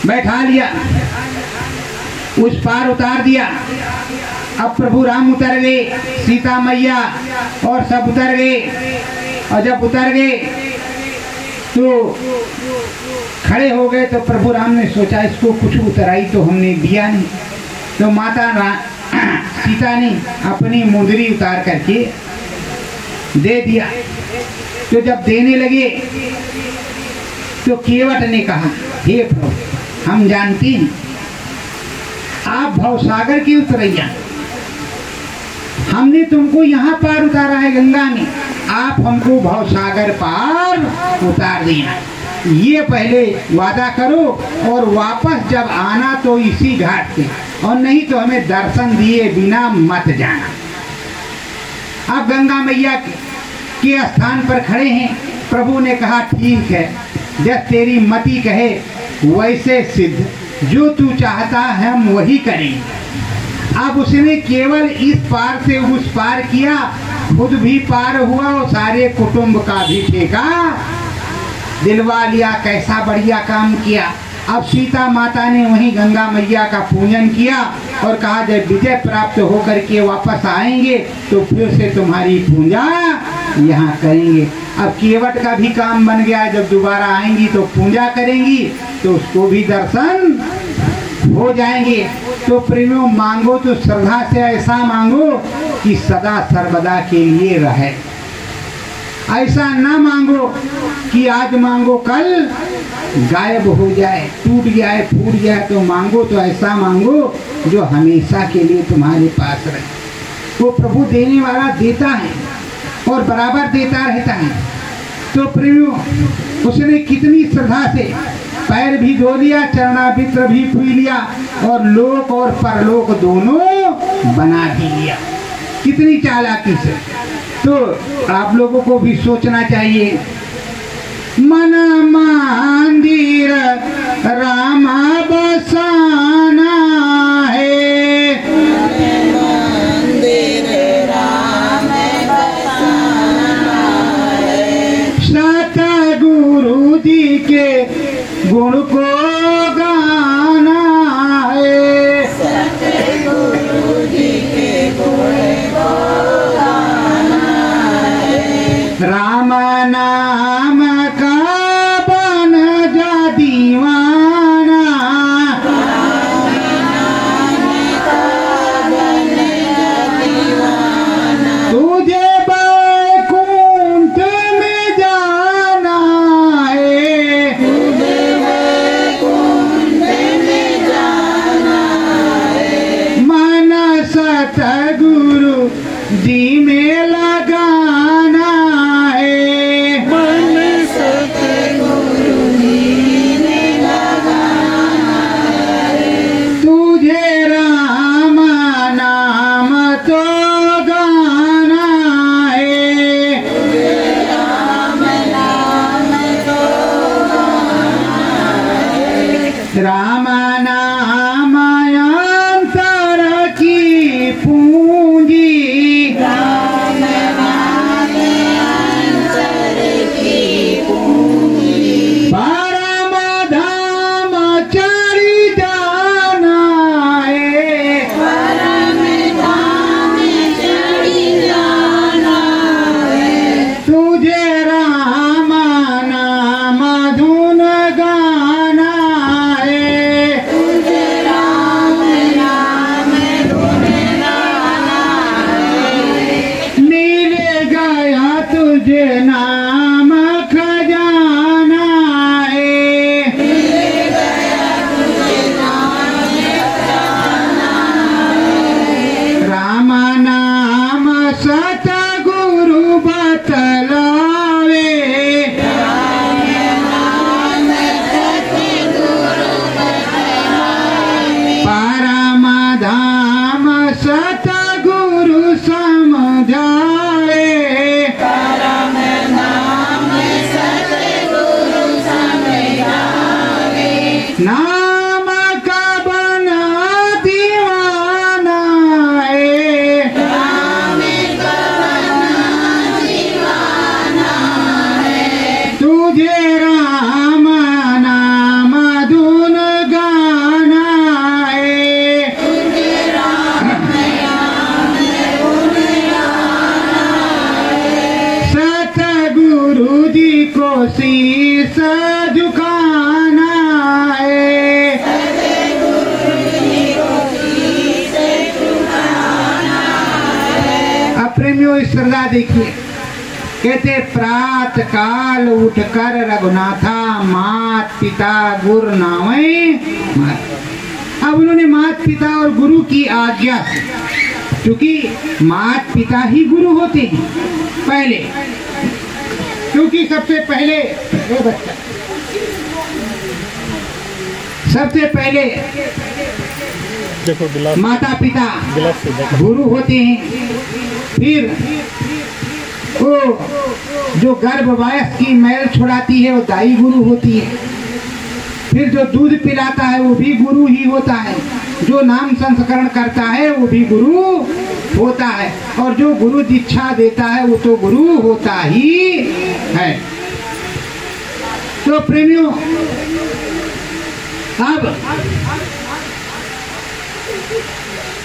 बैठा लिया, उस पार उतार दिया। अब प्रभु राम उतर गए, सीता मैया और सब उतर गए। और जब उतर गए तो खड़े हो गए, तो प्रभु राम ने सोचा इसको कुछ उतराई तो हमने दिया नहीं। तो माता सीता ने अपनी मुंदरी उतार करके दे दिया। तो जब देने लगे तो केवट ने कहा हे प्रभु हम जानते हैं आप भवसागर की उतरैया, हमने तुमको यहाँ पार उतारा है गंगा में, आप हमको भवसागर पार उतार देना। ये पहले वादा करो और वापस जब आना तो इसी घाट से, और नहीं तो हमें दर्शन दिए बिना मत जाना। अब गंगा मैया के स्थान पर खड़े हैं। प्रभु ने कहा ठीक है, जब तेरी मति कहे वैसे सिद्ध, जो तू चाहता है हम वही करेंगे। अब उसने केवल इस पार से उस पार किया खुद भी पार हुआ और सारे कुटुंब का भी ठेका दिलवा लिया। कैसा बढ़िया काम किया। अब सीता माता ने वहीं गंगा मैया का पूजन किया और कहा जब विजय प्राप्त होकर के वापस आएंगे तो फिर से तुम्हारी पूजा यहाँ करेंगे। अब केवट का भी काम बन गया। जब दोबारा आएंगी तो पूजा करेंगी तो उसको भी दर्शन हो जाएंगे। तो प्रेमियों, मांगो तो श्रद्धा से ऐसा मांगो कि सदा सर्वदा के लिए रहे। ऐसा ना मांगो कि आज मांगो कल गायब हो जाए, टूट जाए, फूट जाए। तो मांगो तो ऐसा मांगो जो हमेशा के लिए तुम्हारे पास रहे। वो प्रभु देने वाला देता है और बराबर देता रहता है। तो प्रेमियों, उसने कितनी श्रद्धा से पैर भी धो लिया, चरणाभित्र भी छू लिया और लोक और परलोक दोनों बना भी लिया। कितनी चालाकी से। तो आप लोगों को भी सोचना चाहिए। मन मंदिर राम बसाना है, मंदिर राम बसाना है, सतगुरु जी के गुण को गाना है, सतगुरु जी के गुण को गाना है, राम नाम का बन जा दीवाना, राम नाम का बन जा दीवाना, तुझे बैकुंठ में जाना है, तुझे वैकुंठ में जाना है, मन सतगुरु जी में लगाना है, मन सतगुरु जी ने लगाना है, तुझे राम नाम तो गाना है, राम नाम को गाना है, राम नाम अंतर की पूंजी, राम नाम अंतर की पूंजी, परम धाम चढ़ी जाना है, परम धाम चढ़ी जाना है, तुझे राम नाम धुन गाना है, तुझे राम नाम धुन गाना है, मिल गया तुझे नाम खजाना है, मिल गया तुझे नाम खजाना है, राम नाम सतगुरु बतलावे, राम नाम सतगुरु बतलावे, परम धाम सतगुरु समझाए, परम नाम सतगुरु समझावे, नाम का बना दीवाना है, राम का बना दीवाना है, तुझे राम नाम धुन गाना है, तुझे राम नाम धुन गाना है, सतगुरु जी को शीश झुकाना है, सतगुरु जी को शीश झुकाना है, अब प्रेमियों इस श्रद्धा देखिए। कहते प्रात काल उठकर रघुनाथा मात पिता गुरु नावे मात। अब उन्होंने मात पिता और गुरु की आज्ञा से, क्योंकि मात पिता ही गुरु होते हैं पहले, क्योंकि सबसे पहले ए बच्चा, सबसे पहले देखो गिलास, माता पिता गिलास से देखो। गुरु होते हैं। फिर वो जो गर्भवास की मैल छुड़ाती है वो दाई गुरु होती है। फिर जो दूध पिलाता है वो भी गुरु ही होता है। जो नाम संस्करण करता है वो भी गुरु होता है, और जो गुरु दीक्षा देता है वो तो गुरु होता ही है। तो प्रेमियों, अब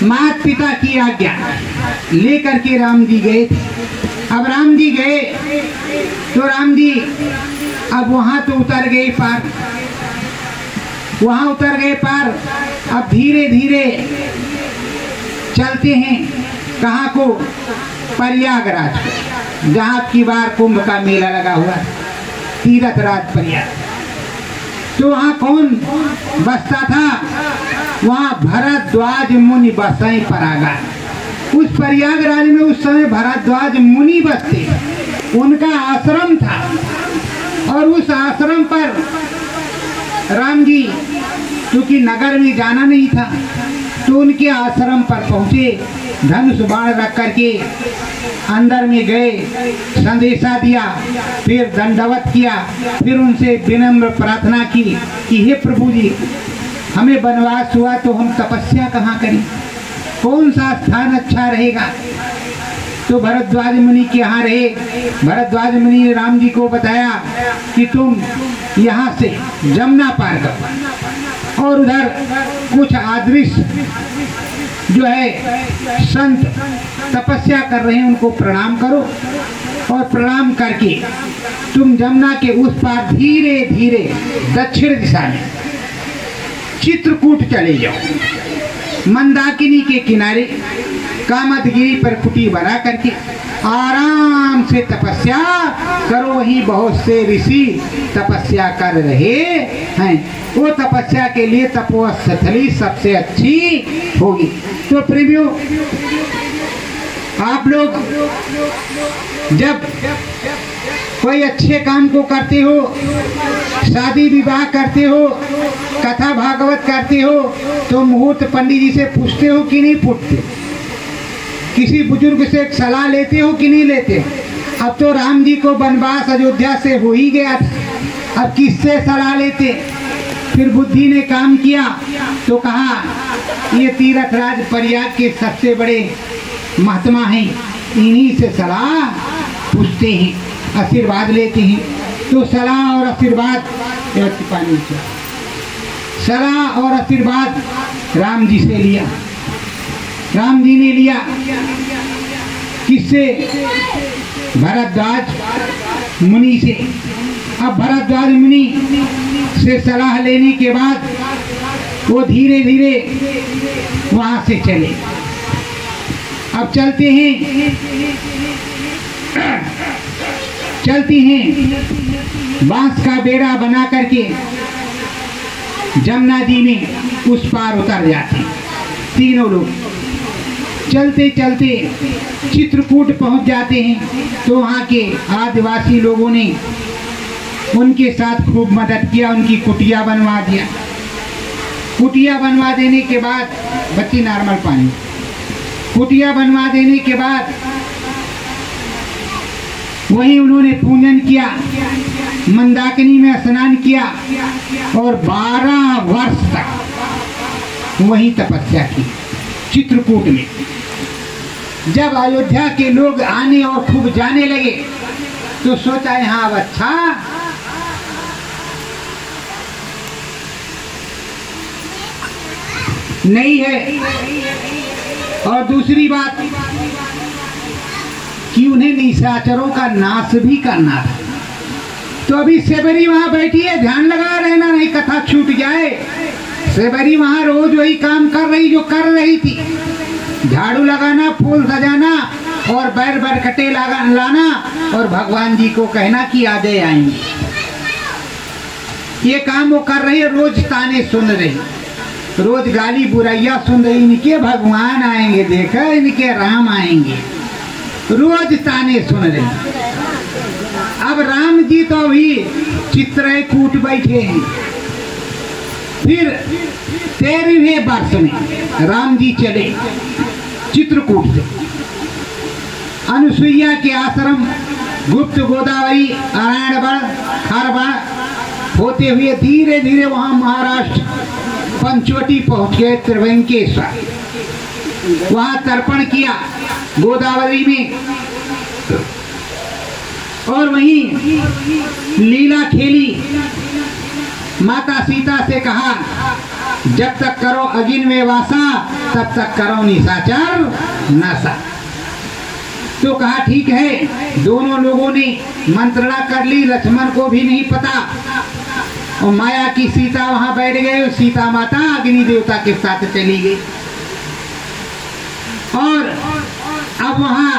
माता पिता की आज्ञा लेकर के राम जी गए थे। अब राम जी गए तो राम जी अब वहां तो उतर गए पार, वहां उतर गए पार। अब धीरे धीरे चलते हैं कहाँ को, प्रयागराज, जहाँ की बार कुंभ का मेला लगा हुआ, तीर्थराज प्रयाग। तो वहाँ कौन बसता था? वहाँ भरद्वाज मुनि बसाई परागा। उस प्रयागराज में उस समय भरद्वाज मुनि बसते, उनका आश्रम था। और उस आश्रम पर राम जी, क्योंकि नगर में जाना नहीं था, तो उनके आश्रम पर पहुँचे, धनुष बाण रख करके अंदर में गए, संदेशा दिया, फिर दंडवत किया, फिर उनसे विनम्र प्रार्थना की कि हे प्रभु जी, हमें वनवास हुआ तो हम तपस्या कहाँ करें, कौन सा स्थान अच्छा रहेगा? तो भरद्वाज मुनि के यहाँ रहे। भरद्वाज मुनि ने राम जी को बताया कि तुम यहाँ से जमुना पार करो और उधर कुछ आदृश जो है संत तपस्या कर रहे हैं उनको प्रणाम करो, और प्रणाम करके तुम जमुना के उस पार धीरे धीरे दक्षिण दिशा में चित्रकूट चले जाओ। मंदाकिनी के किनारे कामतगिरी पर कुटी बना करके आराम से तपस्या करो। वहीं बहुत से ऋषि तपस्या कर रहे हैं, वो तपस्या के लिए तपोस्थली सबसे अच्छी होगी। तो प्रेमियों, आप लोग जब कोई अच्छे काम को करते हो, शादी विवाह करते हो, कथा भागवत करते हो, तो मुहूर्त पंडित जी से पूछते हो कि नहीं पूछते? किसी बुजुर्ग से सलाह लेते हो कि नहीं लेते? अब तो राम जी को वनवास अयोध्या से हो ही गया था, अब किससे सलाह लेते? फिर बुद्धि ने काम किया तो कहा ये तीर्थराज प्रयाग के सबसे बड़े महात्मा हैं, इन्हीं से सलाह पूछते हैं, आशीर्वाद लेते हैं। तो सलाह और आशीर्वाद, पानी से सलाह और आशीर्वाद राम जी से लिया। राम जी ने लिया किससे? भरद्वाज मुनि से। अब भरद्वाज मुनि से सलाह लेने के बाद वो धीरे धीरे वहां से चले। अब चलते हैं बांस का बेड़ा बना करके जमुना जी में उस पार उतर जाते हैं तीनों लोग। चलते चलते चित्रकूट पहुंच जाते हैं, तो वहाँ के आदिवासी लोगों ने उनके साथ खूब मदद किया, उनकी कुटिया बनवा दिया। कुटिया बनवा देने के बाद, बच्ची नॉर्मल पानी, कुटिया बनवा देने के बाद वहीं उन्होंने पूजन किया, मंदाकिनी में स्नान किया और 12 वर्ष तक वहीं तपस्या की चित्रकूट में। जब अयोध्या के लोग आने और खूब जाने लगे तो सोचा यहाँ अब अच्छा नहीं है। और दूसरी बात कि उन्हें निशाचरों का नाश भी करना था। तो अभी सेबरी वहां बैठी है, ध्यान लगा रहना, नहीं कथा छूट जाए। सेबरी वहां रोज वही काम कर रही जो कर रही थी, झाड़ू लगाना, फूल सजाना और बैर बरकटे लाना और भगवान जी को कहना कि आधे आएंगे। ये काम वो कर रही है, रोज ताने सुन रही, रोज गाली बुराइयां सुन रही, इनके भगवान आएंगे, देखा इनके राम आएंगे, रोज ताने सुन रहे। अब राम जी तो अभी चित्रकूट बैठे हैं। फिर 13वें वर्ष में राम जी चले चित्रकूट से अनुसुईया के आश्रम गुप्त गोदावरी नारायणगढ़ खारबाड़ होते हुए धीरे धीरे वहां महाराष्ट्र पंचवटी पहुंच गए। त्रिवेंकेश्वर वहां तर्पण किया गोदावरी में, और वहीं लीला खेली। माता सीता से कहा जब तक करो अगिन में वासा तब तक करो निशाचर नासा। तो कहा ठीक है। दोनों लोगों ने मंत्रणा कर ली, लक्ष्मण को भी नहीं पता, और माया की सीता वहां बैठ गए। सीता माता अग्नि देवता के साथ चली गई, और अब वहां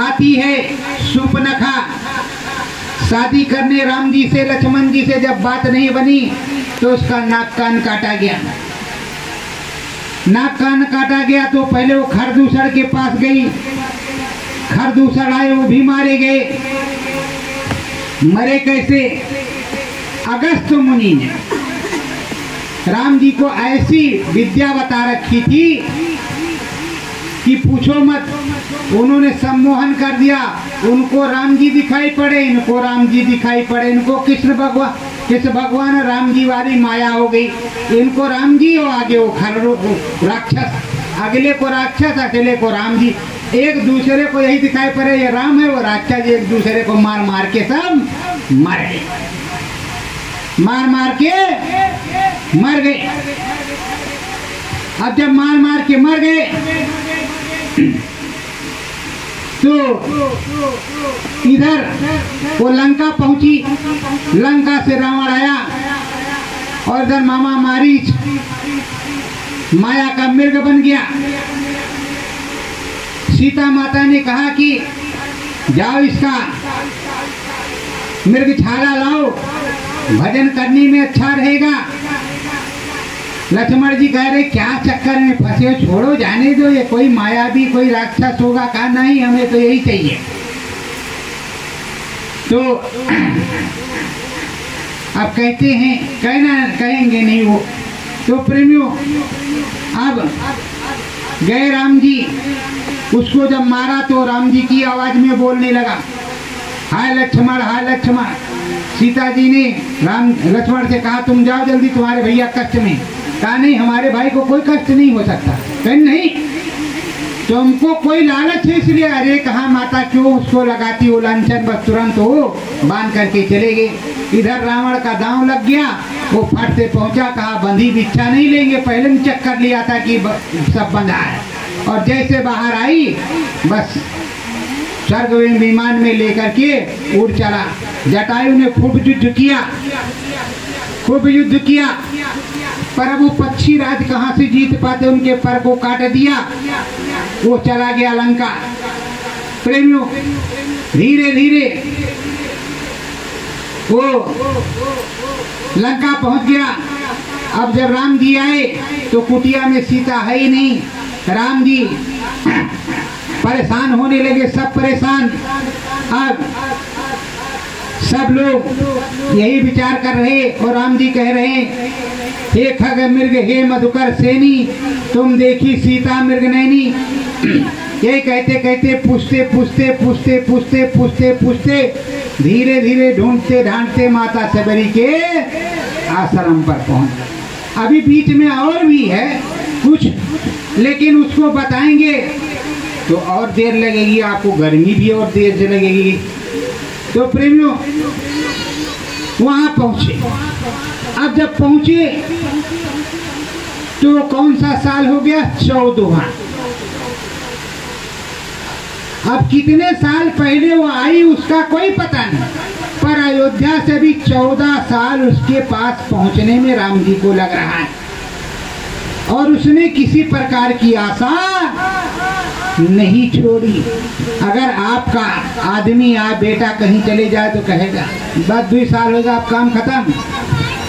आती है शूर्पणखा। शादी करने राम जी से लक्ष्मण जी से जब बात नहीं बनी तो उसका नाक कान काटा गया। नाक कान काटा गया तो पहले वो खरदूसर के पास गई। खरदूसर आए, वो भी मारे गए। मरे कैसे? अगस्त मुनि ने राम जी को ऐसी विद्या बता रखी थी कि पूछो मत। उन्होंने सम्मोहन कर दिया। उनको राम जी दिखाई पड़े, इनको राम जी दिखाई पड़े। इनको कृष्ण भगवान राम जी वाली माया हो गई। इनको राम जी और आगे वो राक्षस, अगले को राक्षस, अकेले को राम जी। एक दूसरे को यही दिखाई पड़े, ये राम है वो राक्षस। एक दूसरे को मार मार के सब मर गए, मार मार के मर गए। अब जब मार मार के मर गए तो इधर वो लंका पहुंची। लंका से रावण आया, और इधर मामा मारीच माया का मृग बन गया। सीता माता ने कहा कि जाओ इसका मृग छाला लाओ, भजन करने में अच्छा रहेगा। लक्ष्मण जी कह रहे क्या चक्कर में फंसे हो, छोड़ो जाने दो, ये कोई माया भी कोई राक्षस होगा। कहा नहीं, हमें तो यही चाहिए। तो अब कहते हैं, कहेंगे नहीं वो। तो प्रेमियों अब गए राम जी, उसको जब मारा तो राम जी की आवाज में बोलने लगा, हाय लक्ष्मण, हाय लक्ष्मण। सीता जी ने लक्ष्मण से कहा तुम जाओ जल्दी, तुम्हारे भैया कष्ट में। कहा नहीं, हमारे भाई को कोई कष्ट नहीं हो सकता। कहीं नहीं, तुमको कोई लालच है इसलिए। अरे कहा माता क्यों उसको लगाती हो लांछन, बस तुरंत हो बांध करके चले गए। इधर रावण का दांव लग गया, वो फट से पहुंचा। कहा बंधी भिक्षा नहीं लेंगे, पहले भी चेक कर लिया था कि सब बंधा है। और जैसे बाहर आई बस स्वर्ग विमान में लेकर के उड़ चला। जटायु ने खूब युद्ध किया, खूब युद्ध किया, पर वो पक्षी राज कहाँ से जीत पाते, उनके पर को काट दिया। वो चला गया लंका। प्रेमियों धीरे धीरे वो लंका पहुंच गया। अब जब राम जी आए तो कुटिया में सीता है ही नहीं। राम जी परेशान होने लगे, सब परेशान। अब सब लोग यही विचार कर रहे, और राम जी कह रहे हैं हे खग मृग हे मधुकर सेनी, तुम देखी सीता मृग नैनी। यही कहते कहते पूछते पूछते पूछते पूछते पूछते पूछते धीरे धीरे ढूंढते ढांढते माता सबरी के आश्रम पर पहुंच। अभी बीच में और भी है कुछ, लेकिन उसको बताएंगे तो और देर लगेगी, आपको गर्मी भी और देर से लगेगी। तो प्रेमियों वहां पहुंचे। अब जब पहुंचे तो कौन सा साल हो गया? 14वां। अब कितने साल पहले वो आई उसका कोई पता नहीं, पर अयोध्या से भी 14 साल उसके पास पहुंचने में राम जी को लग रहा है। और उसने किसी प्रकार की आशा नहीं छोड़ी। अगर आपका आदमी आप बेटा कहीं चले जाए तो कहेगा बस 2 साल होगा आप काम खत्म,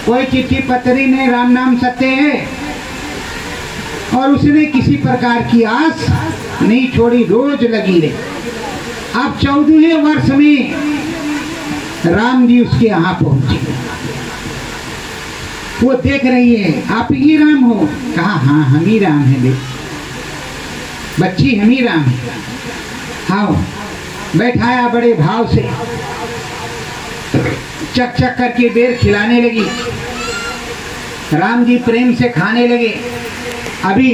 कोई चिट्ठी पत्री नहीं, राम नाम सत्य है। और उसने किसी प्रकार की आस नहीं छोड़ी, रोज लगी रही। अब 14वें वर्ष में राम जी उसके यहाँ पहुंचे। वो देख रही है, आप ही राम हो? कहा हाँ हम ही राम है बेटा, बच्ची हम ही राम है। हाँ, बैठाया बड़े भाव से, चक चक करके बेर खिलाने लगी। राम जी प्रेम से खाने लगे। अभी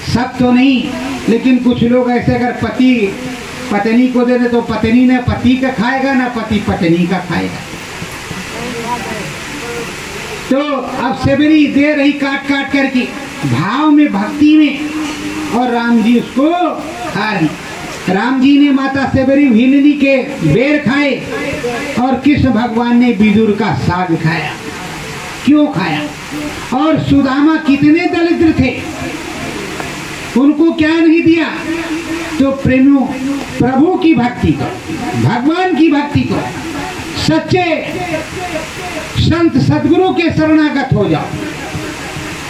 सब तो नहीं, लेकिन कुछ लोग ऐसे अगर पति पत्नी को दे दे तो पत्नी न पति का खाएगा ना पति पत्नी का खाएगा। तो अब सेबरी दे रही काट काट करके भाव में भक्ति में, और राम जी उसको खा रही। राम जी ने माता सेबरी हिलनी के बेर खाए और कृष्ण भगवान ने विदुर का साग खाया। क्यों खाया? और सुदामा कितने दरिद्र थे, उनको क्या नहीं दिया? तो प्रेमियों, प्रभु की भक्ति करो, भगवान की भक्ति करो, सच्चे संत सदगुरु के शरणागत हो जाओ,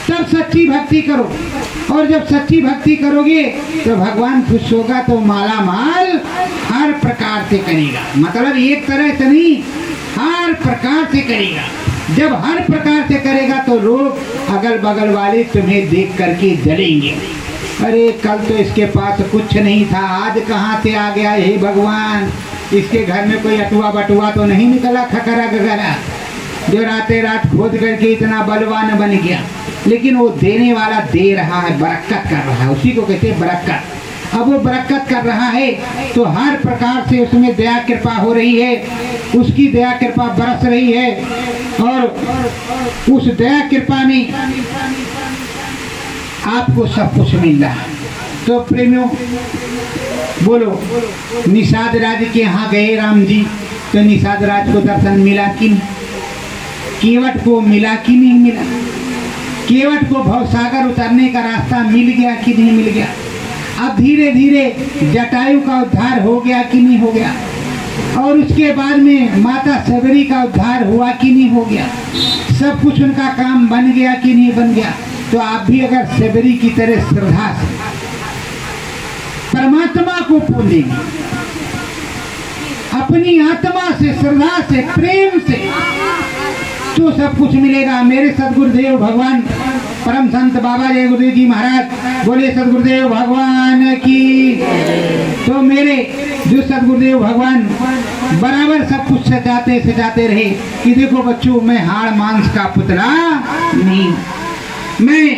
तब सच्ची भक्ति करो। और जब सच्ची भक्ति करोगे तो भगवान खुश होगा, तो माला माल हर प्रकार से करेगा। मतलब एक तरह से नहीं, हर प्रकार से करेगा। जब हर प्रकार से करेगा तो लोग अगल बगल वाले तुम्हें देख करके जलेंगे, अरे कल तो इसके पास कुछ नहीं था, आज कहाँ से आ गया, हे भगवान इसके घर में कोई अटुआ बटुआ तो नहीं निकला खकरा गगरा जो रातें रात खोद करके इतना बलवान बन गया। लेकिन वो देने वाला दे रहा है, बरकत कर रहा है, उसी को कहते हैं बरकत। अब वो बरकत कर रहा है तो हर प्रकार से उसमें दया कृपा हो रही है, उसकी दया कृपा बरस रही है, और उस दया कृपा में आपको सब कुछ मिल रहा है। तो प्रेमियों बोलो, निषाद राज के यहाँ गए राम जी, तो निषाद राज को दर्शन मिला कि नहीं? केवट को मिला कि नहीं मिला? केवट को भवसागर उतरने का रास्ता मिल गया कि नहीं मिल गया? अब धीरे धीरे जटायु का उद्धार हो गया कि नहीं हो गया? और उसके बाद में माता सेबरी का उद्धार हुआ कि नहीं हो गया? सब कुछ उनका काम बन गया कि नहीं बन गया? तो आप भी अगर सेबरी की तरह श्रद्धा से परमात्मा को पूजेंगे, अपनी आत्मा से, श्रद्धा से, प्रेम से, तो सब कुछ मिलेगा। मेरे सदगुरुदेव भगवान परम संत बाबा जय गुरुदेव जी महाराज, बोले सदगुरुदेव भगवान की। तो मेरे जो सदगुरुदेव भगवान बराबर सब कुछ सजाते रहे कि देखो बच्चों, मैं हाड़ मांस का पुतला नहीं, मैं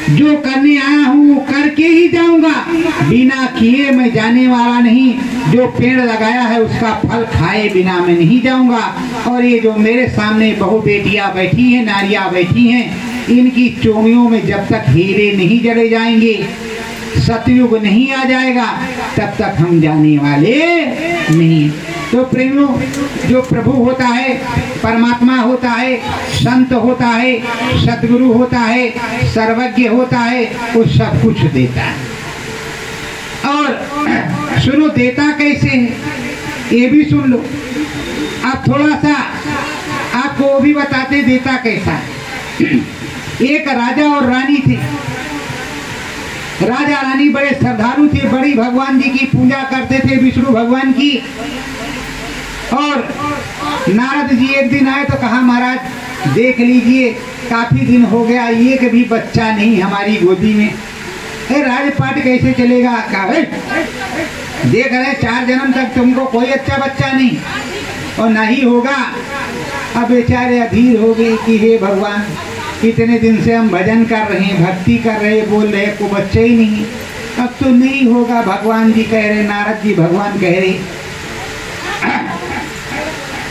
जो करने आया हूँ करके ही जाऊंगा, बिना किए मैं जाने वाला नहीं। जो पेड़ लगाया है उसका फल खाए बिना मैं नहीं जाऊंगा। और ये जो मेरे सामने बहु बेटियां बैठी हैं, नारियां बैठी हैं, इनकी चोमियों में जब तक हीरे नहीं जड़े जाएंगे, सतयुग नहीं आ जाएगा, तब तक हम जाने वाले नहीं। तो प्रेमियों, जो प्रभु होता है, परमात्मा होता है, संत होता है, सतगुरु होता है, सर्वज्ञ होता है, वो सब कुछ देता है। और सुनो देता कैसे है, ये भी सुन लो। आप थोड़ा सा आपको वो भी बताते देता कैसा है। एक राजा और रानी थे। राजा रानी बड़े श्रद्धालु थे, बड़ी भगवान जी की पूजा करते थे, विष्णु भगवान की। और नारद जी एक दिन आए तो कहा, महाराज देख लीजिए, काफी दिन हो गया, एक भी बच्चा नहीं हमारी गोदी में, राजपाट कैसे चलेगा? कहा देख रहे 4 जन्म तक तुमको कोई अच्छा बच्चा नहीं और ना ही होगा। अब बेचारे अधीर हो गए कि हे भगवान, इतने दिन से हम भजन कर रहे हैं, भक्ति कर रहे हैं, बोल रहे, को बच्चे ही नहीं, अब तो नहीं होगा। भगवान जी कह रहे, नारद जी भगवान कह रहे।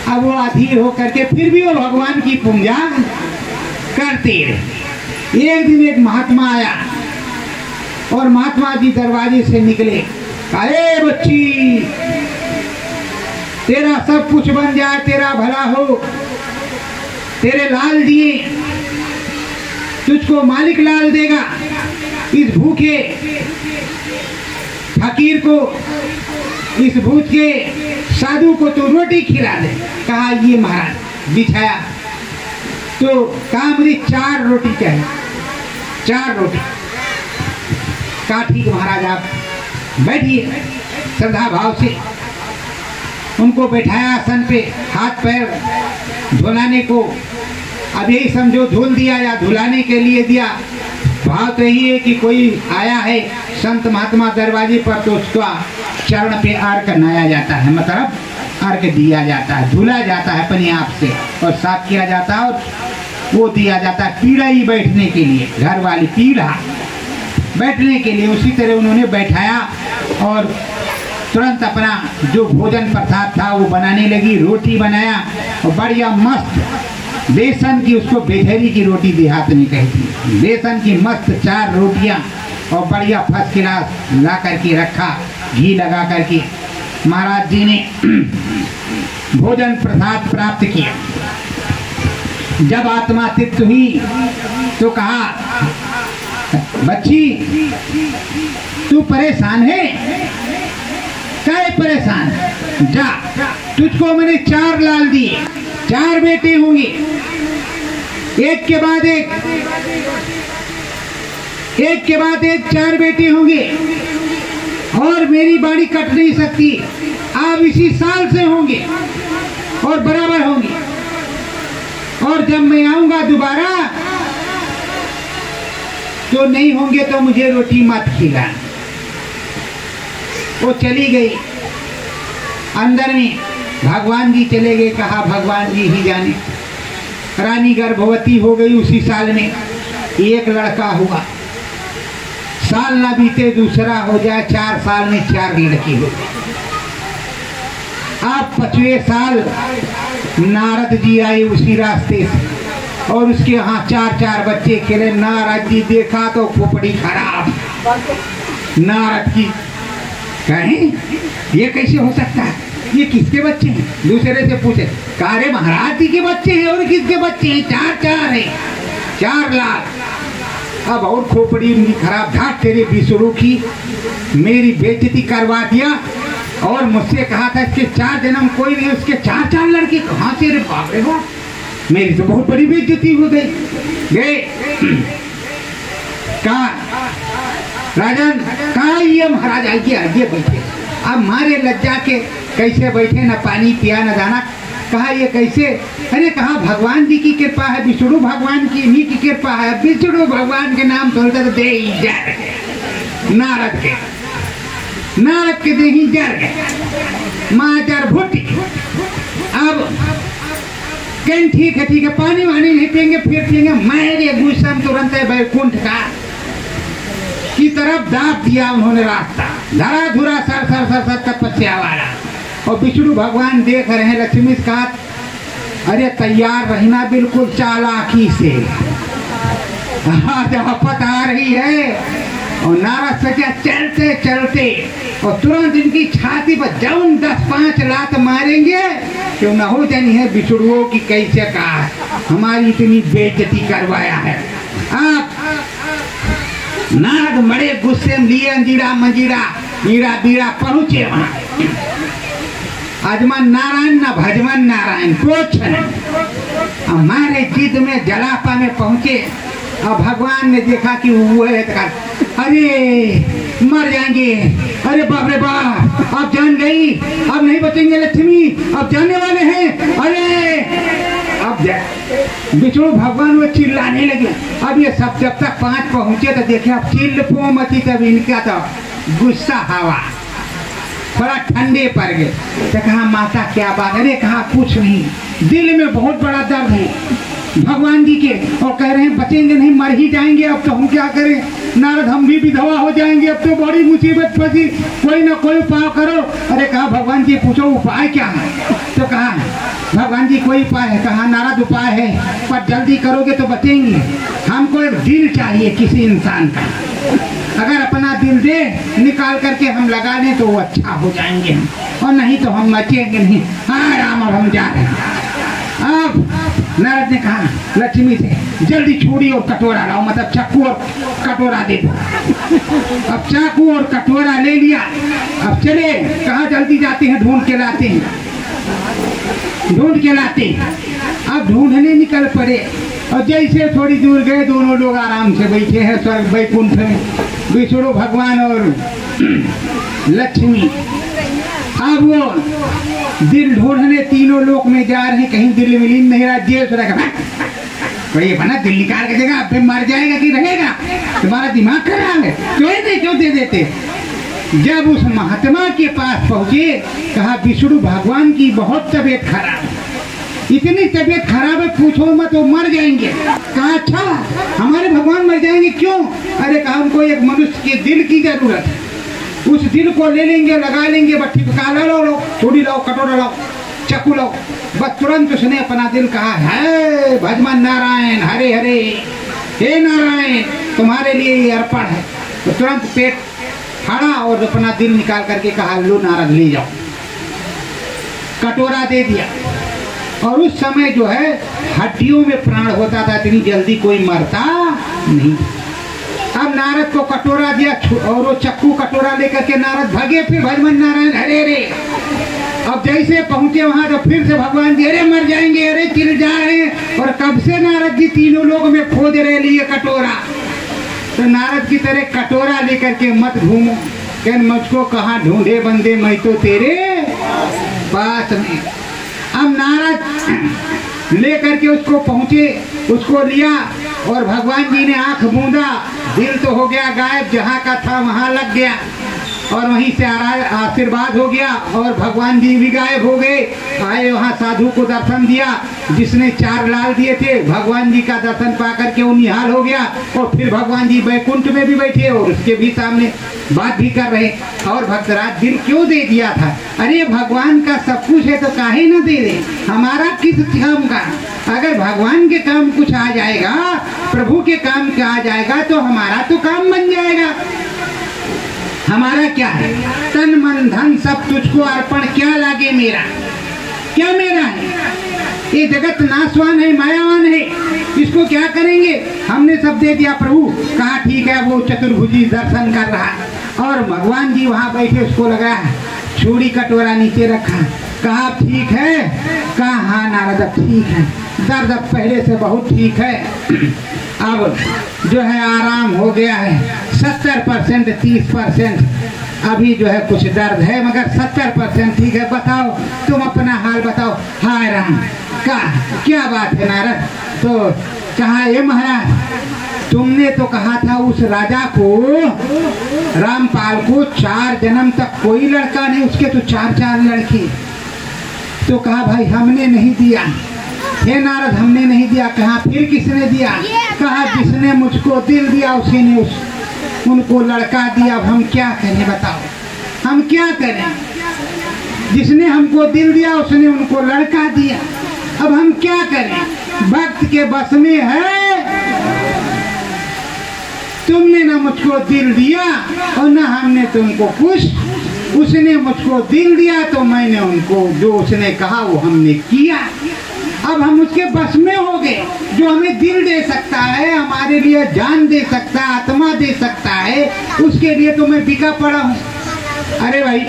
अब वो अधीर हो करके फिर भी वो भगवान की पूजा करते रहे। एक दिन एक महात्मा आया और महात्मा जी दरवाजे से निकले, कहे बच्ची तेरा सब कुछ बन जाए, तेरा भला हो, तेरे लाल दिए, तुझको मालिक लाल देगा। इस भूखे फकीर को, इस भूखे साधु को तो रोटी खिला दे। कहा ये महाराज बिछाया तो कहा मुझे 4 रोटी चाहिए, 4 रोटी। कहा ठीक महाराज आप बैठिए। श्रद्धा भाव से उनको बैठाया आसन पे, हाथ पैर धुलाने को, अब यही समझो धुल दिया या धुलाने के लिए दिया। भाव तो यही है कि कोई आया है संत महात्मा दरवाजे पर तो उसका चरण पे अर्घ बनाया जाता है, मतलब अर्घ दिया जाता है, धुला जाता है अपने आप से और साफ किया जाता है और वो दिया जाता है पीढ़ा ही बैठने के लिए, घर वाली पीढ़ा। बैठने के लिए। उसी तरह उन्होंने बैठाया और तुरंत अपना जो भोजन प्रसाद था वो बनाने लगी। रोटी बनाया और बढ़िया मस्त बेसन की, उसको बेधरी की रोटी देहात में कहती, बेसन की मस्त 4 रोटियां और बढ़िया फर्स्ट क्लास ला करके रखा, घी लगा करके। महाराज जी ने भोजन प्रसाद प्राप्त किया। जब आत्मा तृप्त हुई तो कहा, बच्ची तू परेशान है? क्या परेशान? जा, तुझको मैंने 4 लाल दिए, 4 बेटे होंगे, एक के बाद एक, एक के बाद एक 4 बेटे होंगे और मेरी बाड़ी कट नहीं सकती। आप इसी साल से होंगे और बराबर होंगे, और जब मैं आऊंगा दोबारा तो नहीं होंगे तो मुझे रोटी मत खिला। वो चली गई। अंदर में भगवान जी चले गए। कहा भगवान जी ही जाने। रानी गर्भवती हो गई उसी साल में, एक लड़का हुआ। साल ना बीते दूसरा हो जाए, 4 साल में 4 लड़की हो गई। अब 5वें साल नारद जी आए उसी रास्ते से और उसके यहाँ 4 बच्चे खेले। नारद जी देखा तो खोपड़ी खराब। नारद की कहें ये कैसे हो सकता है, ये किसके बच्चे हैं? दूसरे से पूछे, कहा रे महाराज जी के बच्चे हैं। और किसके बच्चे हैं? 4 है, 4 लाख। अब और खोपड़ी उनकी खराब। धाक तेरे बिसड़ू की, मेरी बेइज्जती करवा दिया और मुझसे कहा था इसके 4 जन्म कोई नहीं, उसके 4 लड़के कहाँ से? रे बाप रे बाप, मेरी तो बहुत बड़ी बेइज्जती हो गई। गए कहा राजन, कहा ये महाराज आइए आइए बैठे। अब मारे लज्जा के कैसे बैठे, न पानी पिया न दाना। कहा ये कैसे? अरे कहा भगवान जी की कृपा है, विष्णु भगवान की इन्हीं की कृपा है। विष्णु भगवान के नाम सुनते तो दे जर गए। नारद के दे ही जर गए। माँ जर भुट्टी। अब कहीं ठीक है पानी वानी नहीं पियेंगे, फिर पियेंगे। मेरे गुस्सा तुरंत है बैकुंठ का की तरफ दाब दिया उन्होंने रास्ता। धरा धुरा सर तपस्या वाला। और विष्णु भगवान देख रहे हैं। लक्ष्मी का अरे तैयार रहना बिल्कुल चालाकी से, जब आफत आ रही है। और नारद सजा चलते चलते और तुरंत इनकी छाती पर जौन 10-5 लात मारेंगे। क्यों न हो जानी है विष्णुओं की कैसे कहा हमारी इतनी बेइज्जती करवाया है। आप नारद बड़े गुस्से में लिए अंजीरा मंजीरा मीरा बीरा पहुंचे वहां। अजमन नारायण न भजमन नारायण कुछ नहीं। हमारे जिद में जलापा में पहुंचे। अब भगवान ने देखा कि वो है, अरे मर जाएंगे। अरे बाप रे बाप, अब जान गई, अब नहीं बचेंगे लक्ष्मी, अब जाने वाले हैं। अरे अब विष्णु भगवान वो चिल्लाने लगे। अब ये सब जब तक 5 पहुंचे तो देखे अब चिल्ल पो मची। तब इनका तो गुस्सा हवा थोड़ा ठंडे पड़ गए। तो कहा माता क्या बात? अरे कहा कुछ नहीं, दिल में बहुत बड़ा दर्द है भगवान जी के, और कह रहे हैं बचेंगे नहीं, मर ही जाएंगे। अब तो हम क्या करें नारद, हम भी विधवा हो जाएंगे। अब तो बड़ी मुसीबत फंसी, कोई ना कोई उपाय करो। अरे कहा भगवान जी पूछो उपाय क्या है? तो कहा भगवान जी कोई उपाय है? कहा नारद उपाय है, पर जल्दी करोगे तो बचेंगे। हमको एक दिल चाहिए किसी इंसान का, अगर अपना दिल दे निकाल करके हम लगा दें तो वो अच्छा हो जाएंगे हम, और नहीं तो हम बचेंगे नहीं। हाँ राम, अब हम जा रहे हैं। अब नारद ने कहा लक्ष्मी से जल्दी छुरी और कटोरा लाओ, मतलब चाकू और कटोरा दे दो। अब चाकू और कटोरा ले लिया। अब चले, कहा जल्दी जाते हैं, ढूंढ के लाते हैं, ढूंढ के लाते हैं। अब ढूंढने निकल पड़े और जैसे थोड़ी दूर गए दोनों लोग आराम से बैठे हैं स्वर्ग वैकुंठ में, विष्णु भगवान और लक्ष्मी। अब वो दिल ढूंढने तीनों लोक में जा रहे हैं, कहीं दिल मिलीन नहीं रहा। जेल से रखा ये बना दिल निकाल के देगा, फिर मर जाएगा कि रहेगा? तुम्हारा दिमाग खराब है, क्यों दे देते? जब उस महात्मा के पास पहुंचे, कहा विष्णु भगवान की बहुत तबीयत खराब है, इतनी तबीयत खराब है पूछो मत, वो मर जाएंगे। कहा अच्छा हमारे भगवान मर जाएंगे, जी क्यों? अरे कहा हमको एक मनुष्य के दिल की जरूरत है, उस दिल को ले लेंगे, लगा लेंगे, बट्टी पका लो, थोड़ी लाओ, कटोरा लाओ, चक्कू लाओ। बस तुरंत उसने अपना दिल कहा है भजमन नारायण हरे हरे, हे नारायण तुम्हारे लिए ये अर्पण है। तो तुरंत पेट फाड़ा और अपना दिल निकाल करके कहा लो नारद ले जाओ, कटोरा दे दिया। और उस समय जो है हड्डियों में प्राण होता था, इतनी जल्दी कोई मरता नहीं। अब नारद को कटोरा दिया और वो चक्कू कटोरा लेकर के नारद भागे, फिर भजमन नारायण हरे हरे। अब जैसे पहुंचे वहां तो फिर से भगवान जी अरे मर जाएंगे, अरे चिर जा रहे हैं। और कब से नारद जी तीनों लोग में खोज रहे लिए कटोरा। तो नारद की तरह कटोरा लेकर के मत घूमो, कहन मुझको कहाँ ढूंढे बंदे, मैं तो तेरे पास में। अब नारद लेकर के उसको पहुंचे, उसको लिया और भगवान जी ने आंख मूंदा, दिल तो हो गया गायब, जहाँ का था वहाँ लग गया और वहीं से आशीर्वाद हो गया और भगवान जी भी गायब हो गए। आए वहाँ साधु को दर्शन दिया, जिसने 4 लाल दिए थे, भगवान जी का दर्शन पा करके वो निहाल हो गया। और फिर भगवान जी बैकुंठ में भी बैठे और उसके भी सामने बात भी कर रहे। और भक्तराज दिल क्यों दे दिया था? अरे भगवान का सब कुछ है तो काहे न दे दे, हमारा किस काम का? अगर भगवान के काम कुछ आ जाएगा, प्रभु के काम का आ जाएगा तो हमारा तो काम बन जाएगा। हमारा क्या है? तन मन धन सब तुझको अर्पण, क्या लागे मेरा, क्या मेरा है? ये जगत नाशवान है, मायावान है, इसको क्या करेंगे? हमने सब दे दिया प्रभु। कहा ठीक है, वो चतुर्भुजी दर्शन कर रहा है और भगवान जी वहाँ बैठे, उसको लगा छुरी कटोरा नीचे रखा। कहा ठीक है? कहा हाँ नारद ठीक है, दर्द अब पहले से बहुत ठीक है, अब जो है आराम हो गया है। 70% 30% अभी जो है कुछ दर्द है, मगर 70% ठीक है। बताओ तुम अपना हाल बताओ। हाय राम, क्या बात है नारद? तो कहा ये महाराज तुमने तो कहा था उस राजा को, रामपाल को 4 जन्म तक कोई लड़का नहीं, उसके तो 4 लड़की। तो कहा भाई हमने नहीं दिया। हे नारद हमने नहीं दिया। कहा फिर किसने दिया? कहा जिसने मुझको दिल दिया उसी ने उनको लड़का दिया। अब हम क्या करें बताओ, हम क्या करें? जिसने हमको दिल दिया उसने उनको लड़का दिया, अब हम क्या करें? भक्त के बस में है। तुमने ना मुझको दिल दिया और ना हमने तुमको कुछ, उसने मुझको दिल दिया तो मैंने उनको जो उसने कहा वो हमने किया। अब हम उसके बस में हो गए। जो हमें दिल दे सकता है, हमारे लिए जान दे सकता है, आत्मा दे सकता है, उसके लिए तो मैं बिका पड़ा हूँ। अरे भाई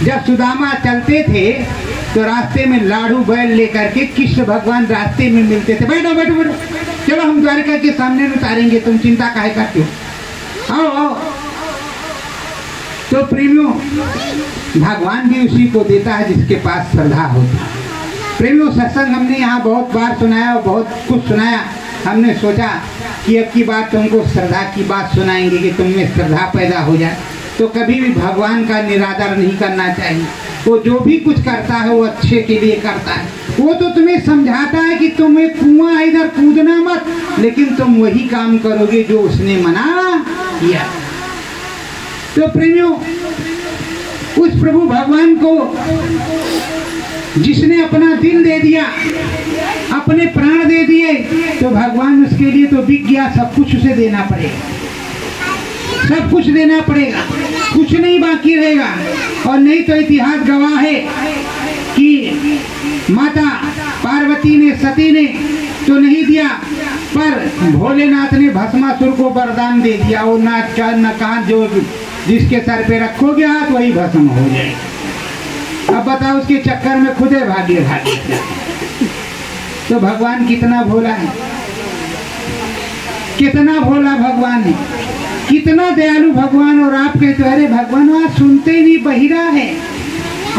जब सुदामा चलते थे तो रास्ते में लाडू बैल लेकर के कृष्ण भगवान रास्ते में मिलते थे। बैठो बैठो बैठो, चलो हम द्वारका के सामने उतारेंगे, तुम चिंता काहे करते हो, आओ आओ। तो प्रेमियों भगवान भी उसी को देता है जिसके पास श्रद्धा होती है। प्रेमियों सत्संग हमने यहाँ बहुत बार सुनाया और बहुत कुछ सुनाया। हमने सोचा कि अब की बात तुमको श्रद्धा की बात सुनाएंगे कि तुम में श्रद्धा पैदा हो जाए। तो कभी भी भगवान का निरादर नहीं करना चाहिए। वो जो भी कुछ करता है वो अच्छे के लिए करता है। वो तो तुम्हें समझाता है कि तुम्हें कुआं इधर कूदना मत, लेकिन तुम वही काम करोगे जो उसने मना किया। तो प्रेमियों उस प्रभु भगवान को जिसने अपना दिल दे दिया, अपने प्राण दे दिए, तो भगवान उसके लिए तो बिक गया। सब कुछ उसे देना पड़ेगा, सब कुछ देना पड़ेगा, कुछ नहीं बाकी रहेगा। और नहीं तो इतिहास गवाह है कि माता पार्वती ने, सती ने तो नहीं दिया, पर भोलेनाथ ने भस्मासुर को वरदान दे दिया। वो ना कहा जो जिसके सर पे रखोगे हाथ वही भस्म हो जाएगा। अब बताओ उसके चक्कर में खुदे भागे भागे। तो भगवान कितना भोला है, कितना भोला भगवान है, कितना दयालु भगवान। और आप कहते हो अरे भगवान वहाँ सुनते ही नहीं, बहिरा है।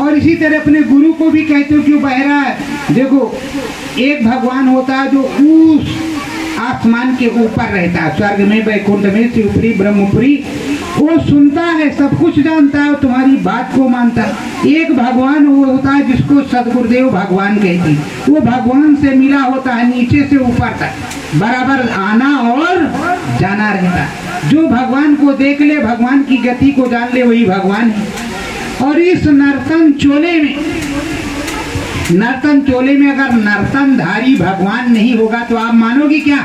और इसी तरह अपने गुरु को भी कहते हो क्यों बहिरा है। देखो एक भगवान होता है जो उस आसमान के ऊपर रहता है, स्वर्ग में, वैकुंठ में, शिवपुरी, ब्रह्मपुरी। वो सुनता है, सब कुछ जानता है, तुम्हारी बात को मानता है। एक भगवान वो होता है जिसको सदगुरुदेव भगवान कहते हैं। वो भगवान से मिला होता है नीचे से ऊपर तक, बराबर आना और रहता। जो भगवान को देख ले, भगवान की गति को जान ले, वही भगवान है। और इस नर्तन चोले में अगर नर्तनधारी भगवान नहीं होगा तो आप मानोगे क्या?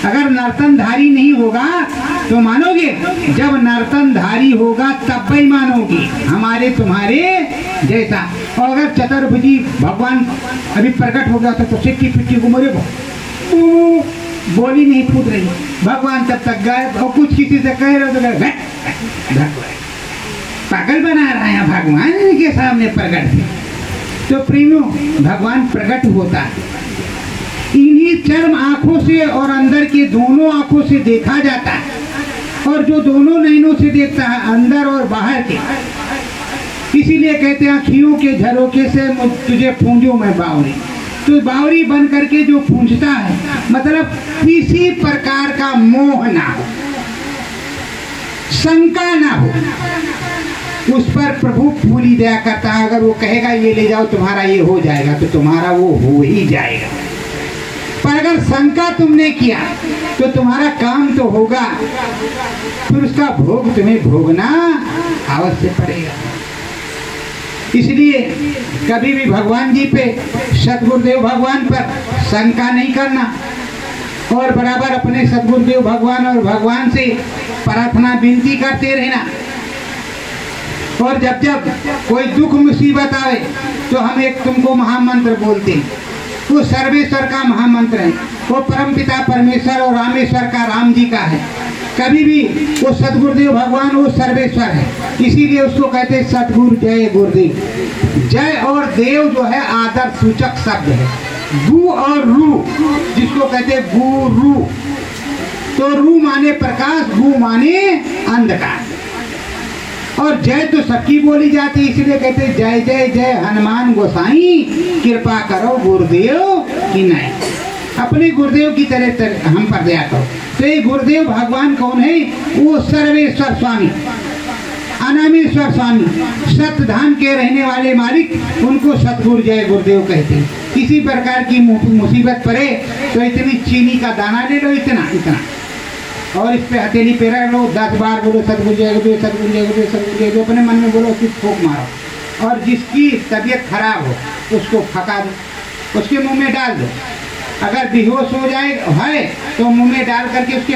अगर नर्तनधारी नहीं होगा तो मानोगे? जब नर्तनधारी होगा तब भी मानोगे, हमारे तुम्हारे जैसा। और अगर चतुर्भुजी भगवान अभी प्रकट हो गया तो सिक्की पिट्टी घुमरे बोली नहीं फूट रही, भगवान तब तक गए। और कुछ किसी से कह रहे हो तो पागल बना रहा है भगवान के सामने प्रकट है। तो प्रेमियों, भगवान प्रकट होता है, इन्हीं चर्म आंखों से और अंदर के दोनों आंखों से देखा जाता है। और जो दोनों नैनों से देखता है, अंदर और बाहर के, इसीलिए कहते हैं अखियों के झरोखे से तुझे पूंजो में बावरी। तो बावरी बन करके जो पूंजता है, मतलब किसी प्रकार का मोह ना हो, शंका ना हो, उस पर प्रभु पूरी दया करता है। अगर वो कहेगा ये ले जाओ तुम्हारा ये हो जाएगा, तो तुम्हारा वो हो ही जाएगा। पर अगर शंका तुमने किया तो तुम्हारा काम तो होगा, फिर उसका भोग तुम्हें भोगना अवश्य पड़ेगा। इसलिए कभी भी भगवान जी पे, सतगुरुदेव भगवान पर शंका नहीं करना, और बराबर अपने सतगुरुदेव भगवान और भगवान से प्रार्थना विनती करते रहना। और जब जब कोई दुख मुसीबत आवे तो हम एक तुमको महामंत्र बोलते हैं, वो सर्वेश्वर का महामंत्र है, वो परमपिता परमेश्वर और रामेश्वर का राम जी का है। कभी भी वो सतगुरुदेव भगवान वो सर्वेश्वर है, इसीलिए उसको कहते हैं सतगुरु जय गुरुदेव। जय और देव जो है आदर सूचक शब्द है। गु और रू, जिसको कहते हैं गुरु, तो रू माने प्रकाश, गु माने अंधकार, और जय तो सबकी बोली जाती, इसलिए कहते जय जय जय हनुमान गोसाई, कृपा करो गुरुदेव की नहीं। अपने गुरुदेव की तरह हम पर दया करो। तो ये गुरुदेव भगवान कौन है? वो सर्वेश्वर स्वामी, अनामेश्वर स्वामी, सतधाम के रहने वाले मालिक, उनको सतगुरु जय गुरुदेव कहते हैं। किसी प्रकार की मुसीबत पड़े तो इतनी चीनी का दाना ले लो, इतना इतना, और इस पे हथेली पे रख लो, 10 बार बोलो सतगुरु जय गुरुदेव, सतगुरु जय गुरुदेव, सतगुरु जय गुरुदेव, अपने मन में बोलो, उसकी फूंक मारो। और जिसकी तबीयत खराब हो उसको फका दो, उसके मुंह में डाल दो। अगर बेहोश हो जाए है तो मुंह में डाल करके उसके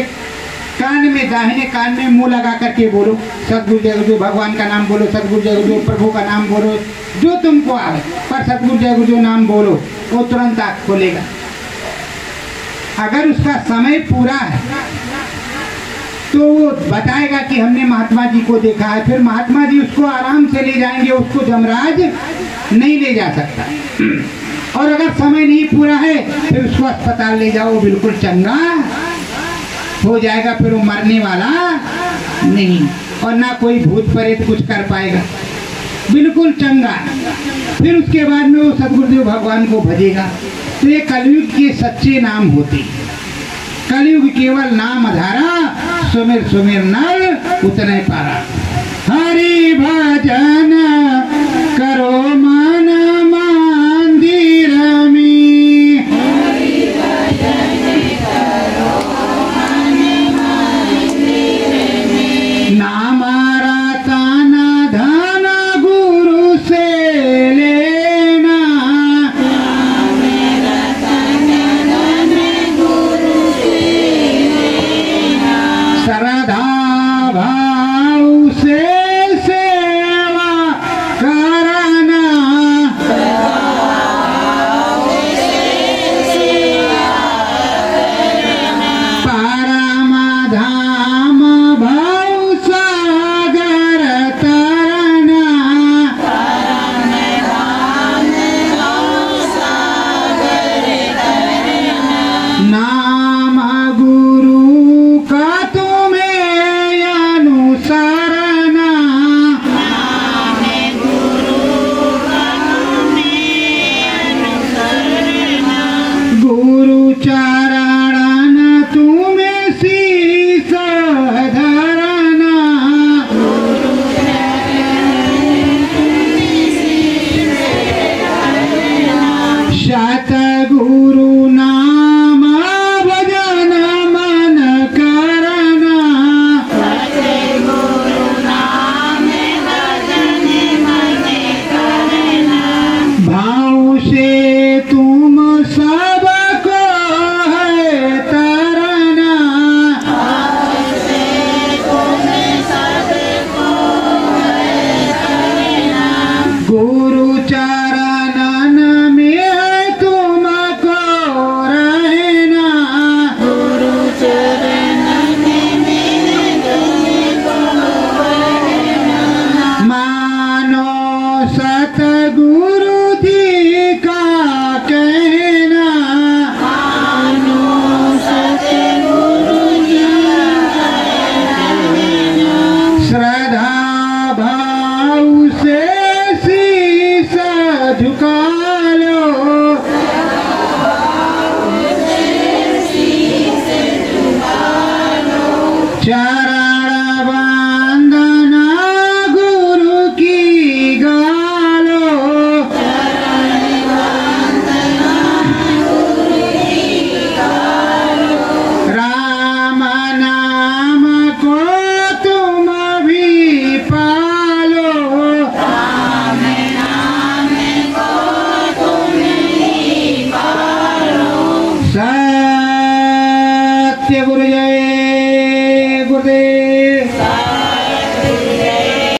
कान में, दाहिने कान में मुंह लगा करके बोलो सतगुरु जय गुरुदेव, भगवान का नाम बोलो, सतगुरु जय गुरुदेव, प्रभु का नाम बोलो, जो तुमको आए, पर सतगुरु जय गुरुदेव नाम बोलो, वो तुरंत आँख खोलेगा। अगर उसका समय पूरा है तो वो बताएगा कि हमने महात्मा जी को देखा है, फिर महात्मा जी उसको आराम से ले जाएंगे, उसको जमराज नहीं ले जा सकता। और अगर समय नहीं पूरा है फिर उसको अस्पताल ले जाओ, बिल्कुल चंगा हो जाएगा, फिर वो मरने वाला नहीं, और ना कोई भूत प्रेत कुछ कर पाएगा, बिल्कुल चंगा। फिर उसके बाद में वो सतगुरुदेव भगवान को भजेगा। तो ये कलयुग के सच्चे नाम होते। कलयुग केवल नाम धारा, सुमिर सुमिर नर उतने पारा। हरि भजन करो मन मंदिर में, हरि भजन करो मन मंदिर में, नाम रतन धन गुरु से लेना, नाम रतन धन गुरु से लेना, श्रद्धा भाव से सेवा करना, परम धाम भाव सागर तरना, नाम गुरु का तुम्हें अनुसरना, गुरु चरण तुम्हें शीश शरण वंदना गुरु की गालो, राम नाम को तुम भी पालो, सत्य गुरु जय।